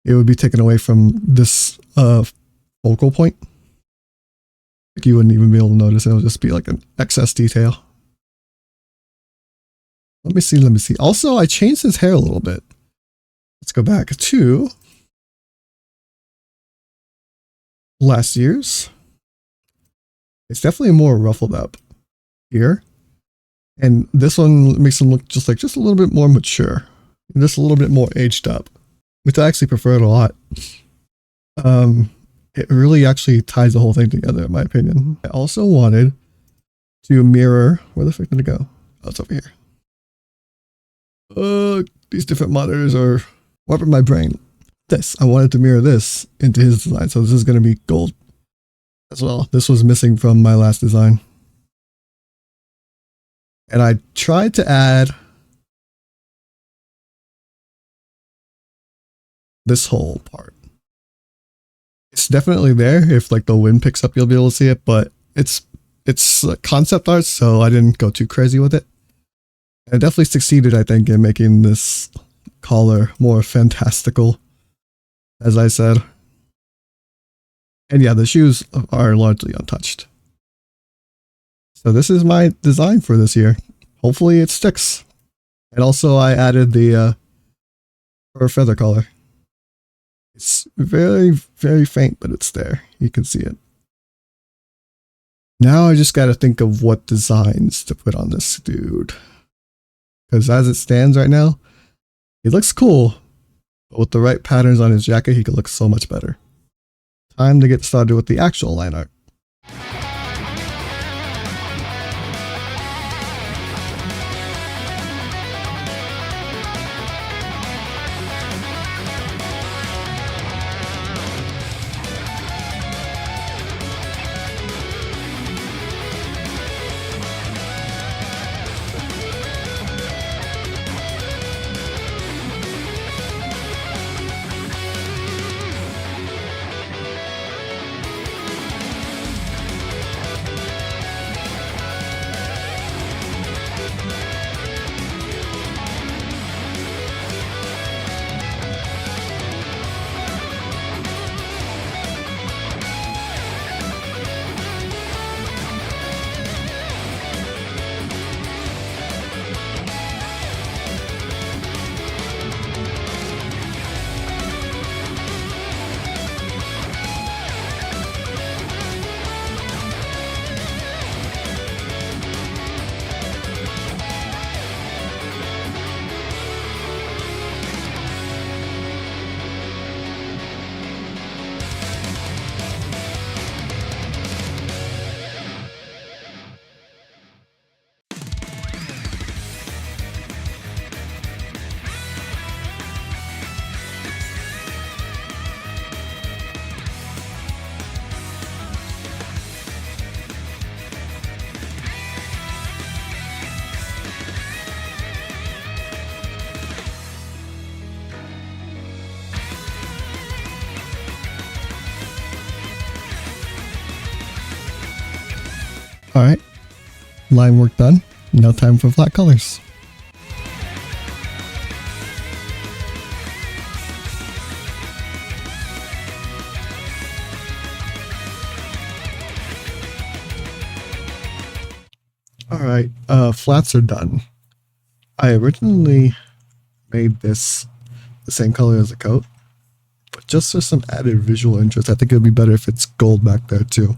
S1: it would be taken away from this focal point. Like you wouldn't even be able to notice. It would just be like an excess detail. Let me see. Also, I changed his hair a little bit. Let's go back to last year's. It's definitely more ruffled up here. And this one makes him look just a little bit more mature. Just a little bit more aged up, which I actually prefer it a lot. It really actually ties the whole thing together, in my opinion. I also wanted to mirror, where the frick did it go? Oh, it's over here. These different monitors are warping my brain. I wanted to mirror this into his design, so this is going to be gold as well. This was missing from my last design. And I tried to add this whole part. It's definitely there. If like the wind picks up, you'll be able to see it, but it's concept art, so I didn't go too crazy with it. I definitely succeeded, I think, in making this collar more fantastical, as I said. And yeah, the shoes are largely untouched. So this is my design for this year. Hopefully it sticks. And also I added the fur feather collar. It's very, very faint, but it's there. You can see it. Now I just got to think of what designs to put on this dude. Because as it stands right now, he looks cool. But with the right patterns on his jacket, he could look so much better. Time to get started with the actual line art. Alright, line work done. Now time for flat colors. Alright, flats are done. I originally made this the same color as the coat, but just for some added visual interest, I think it would be better if it's gold back there too.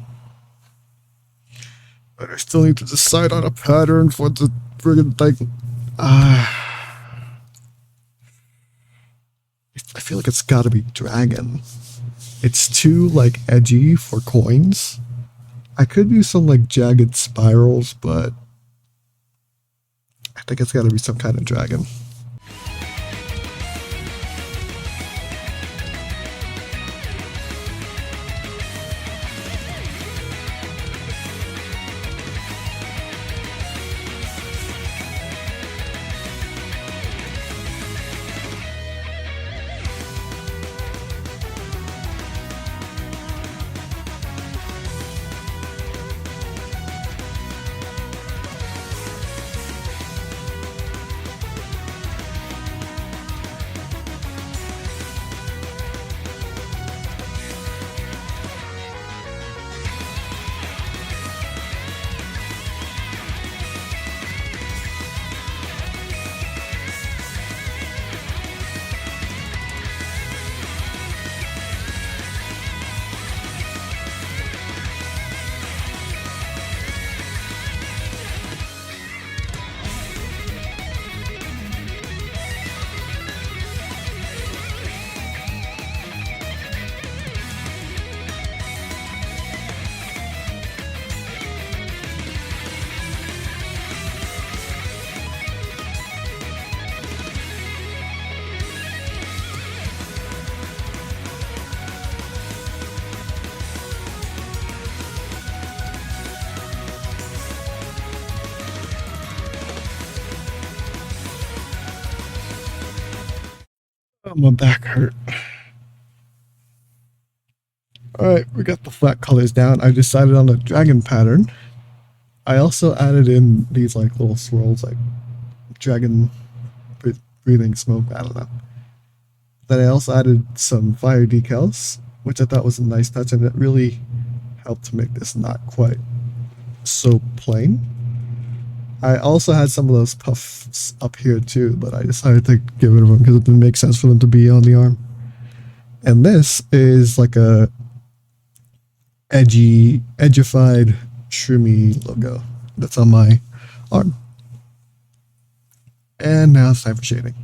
S1: But I still need to decide on a pattern for the friggin' thing. I feel like it's gotta be dragon. It's too, like, edgy for coins. I could do some, like, jagged spirals, but I think it's gotta be some kind of dragon. Oh, my back hurt. Alright, we got the flat colors down. I decided on a dragon pattern. I also added in these like little swirls, like dragon breathing smoke, I don't know. Then I also added some fire decals, which I thought was a nice touch, and it really helped to make this not quite so plain. I also had some of those puffs up here too, but I decided to get rid of them because it didn't make sense for them to be on the arm. And this is like a edgified Shroomy logo that's on my arm. And now it's time for shading.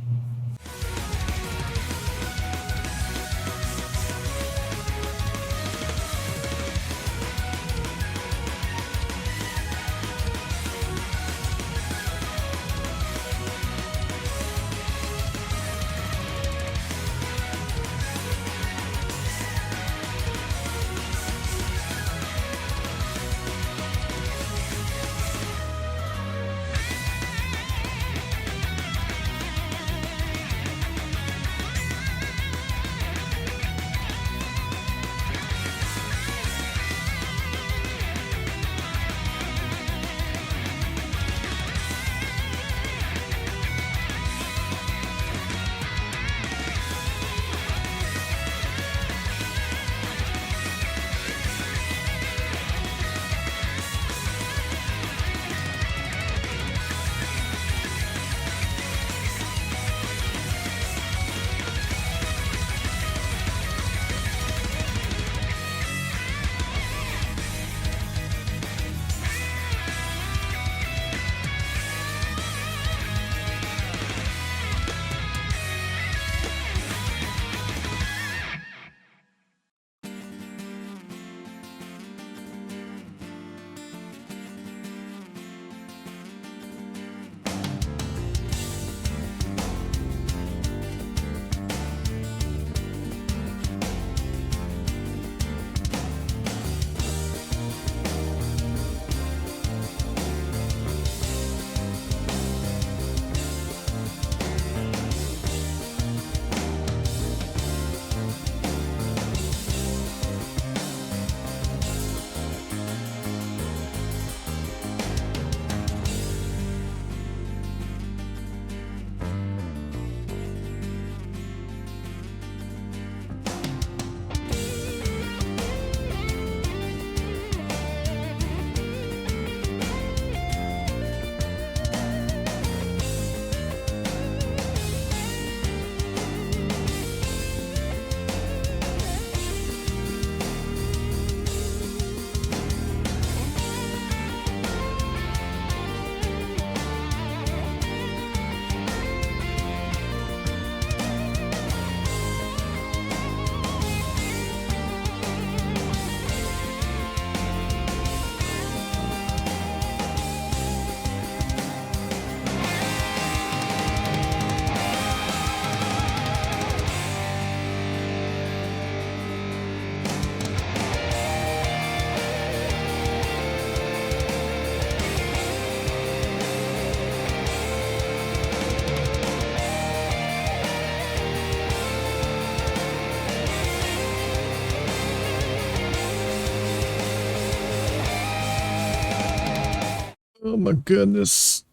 S1: Oh my goodness.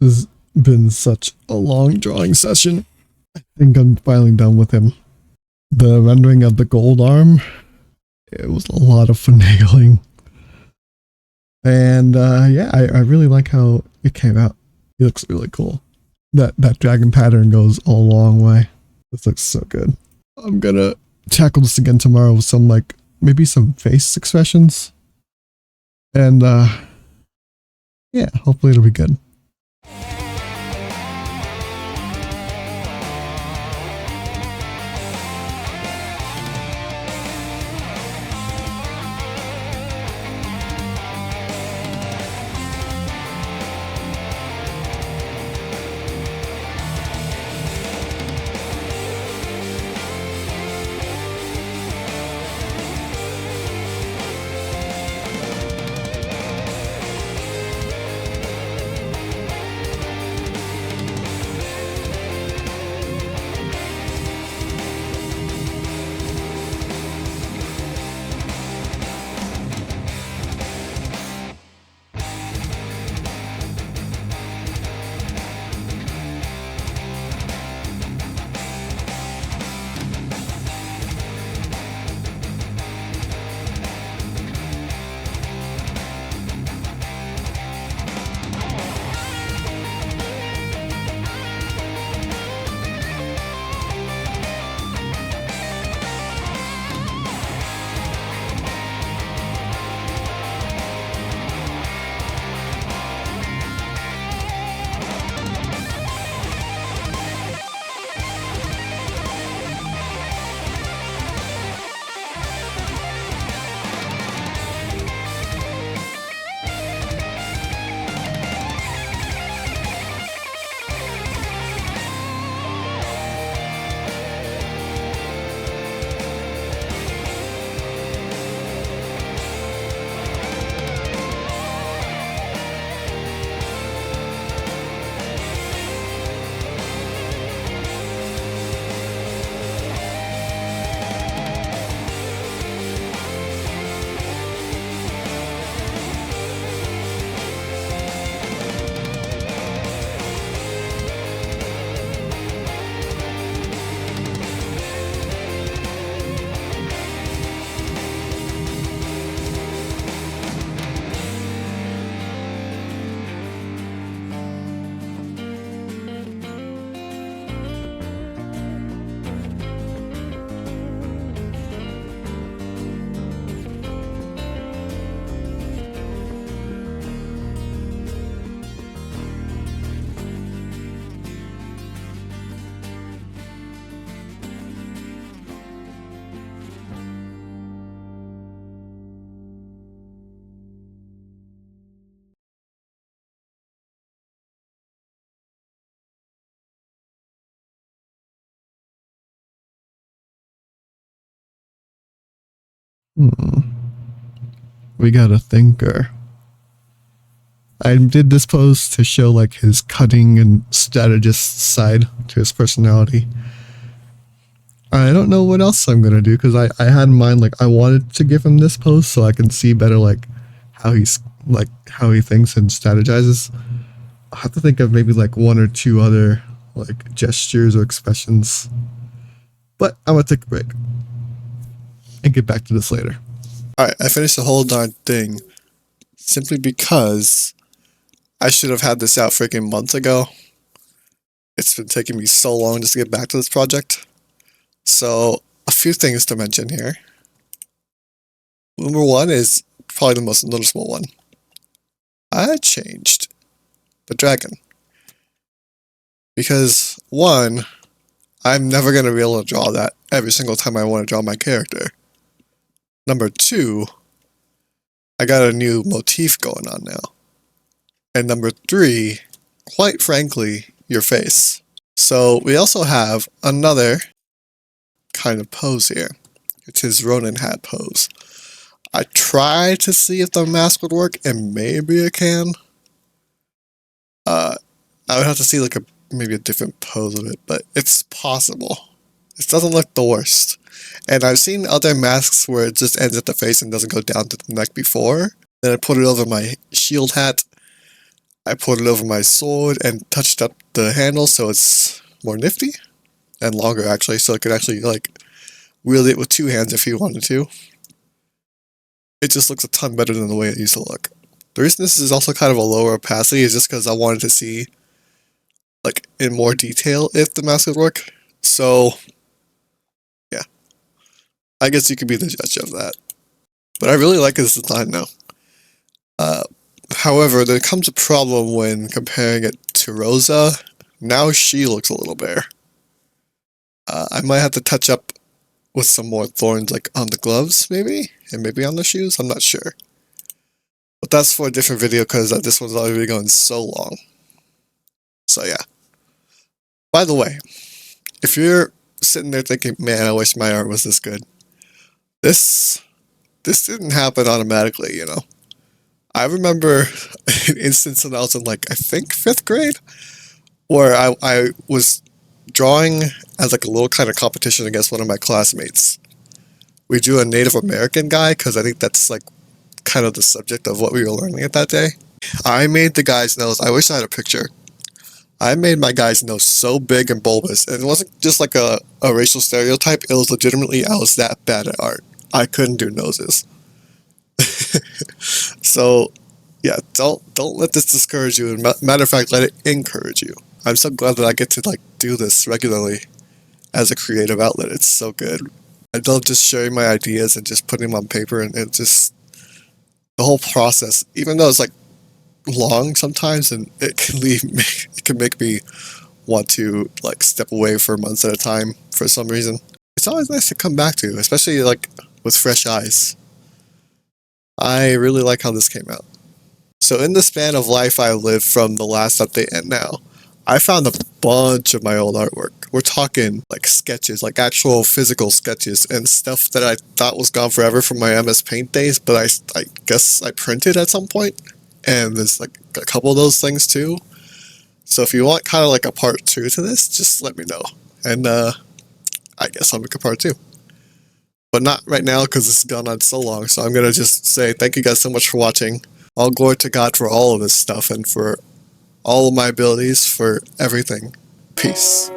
S1: This has been such a long drawing session. I think I'm finally done with him. The rendering of the gold arm, it was a lot of finagling. And yeah, I really like how it came out. It looks really cool. That dragon pattern goes a long way. This looks so good. I'm gonna tackle this again tomorrow with some maybe some face expressions. And yeah, hopefully it'll be good. We got a thinker. I did this pose to show his cutting and strategist side to his personality. I don't know what else I'm gonna do because I had in mind I wanted to give him this pose so I can see better how he's how he thinks and strategizes. I'll have to think of maybe one or two other gestures or expressions. But I'm gonna take a break and get back to this later. Alright, I finished the whole darn thing simply because I should have had this out freaking months ago. It's been taking me so long just to get back to this project. So, a few things to mention here. Number one is probably the most noticeable one. I changed the dragon. Because, one, I'm never going to be able to draw that every single time I want to draw my character. Number two, I got a new motif going on now. And number three, quite frankly, your face. So we also have another kind of pose here. It's his Ronin hat pose. I tried to see if the mask would work, and maybe it can. I would have to see maybe a different pose of it, but it's possible. It doesn't look the worst. And I've seen other masks where it just ends at the face and doesn't go down to the neck before. Then I put it over my shield hat, I put it over my sword and touched up the handle so it's more nifty and longer actually, so I could actually like wield it with 2 hands if you wanted to. It just looks a ton better than the way it used to look. The reason this is also kind of a lower opacity is just because I wanted to see like in more detail if the mask would work. So yeah, I guess you could be the judge of that. But I really like this design now. However, there comes a problem when comparing it to Rosa. Now she looks a little bare. I might have to touch up with some more thorns like on the gloves maybe, and maybe on the shoes, I'm not sure. But that's for a different video because this one's already going so long. So yeah. By the way, if you're sitting there thinking, man, I wish my art was this good. This didn't happen automatically, you know. I remember an instance when I was in like, I think 5th grade, where I was drawing as like a little kind of competition against one of my classmates. We drew a Native American guy because I think that's like kind of the subject of what we were learning at that day. I made the guy's nose, I wish I had a picture. I made my guy's nose so big and bulbous, and it wasn't just like a racial stereotype, it was legitimately, I was that bad at art. I couldn't do noses. So yeah, don't let this discourage you. Matter of fact, let it encourage you. I'm so glad that I get to like do this regularly as a creative outlet. It's so good. I love just sharing my ideas and just putting them on paper, and it just, the whole process, even though it's like long sometimes and it can make me want to like step away for months at a time for some reason. It's always nice to come back to, especially like with fresh eyes. I really like how this came out. So in the span of life I lived from the last update and now, I found a bunch of my old artwork. We're talking like sketches, like actual physical sketches and stuff that I thought was gone forever from my MS Paint days, but I guess I printed at some point. And there's like a couple of those things too. So if you want kind of like a part 2 to this, just let me know. And I guess I'll make a part 2. But not right now because this has gone on so long. So I'm going to just say thank you guys so much for watching. All glory to God for all of this stuff and for all of my abilities, for everything. Peace.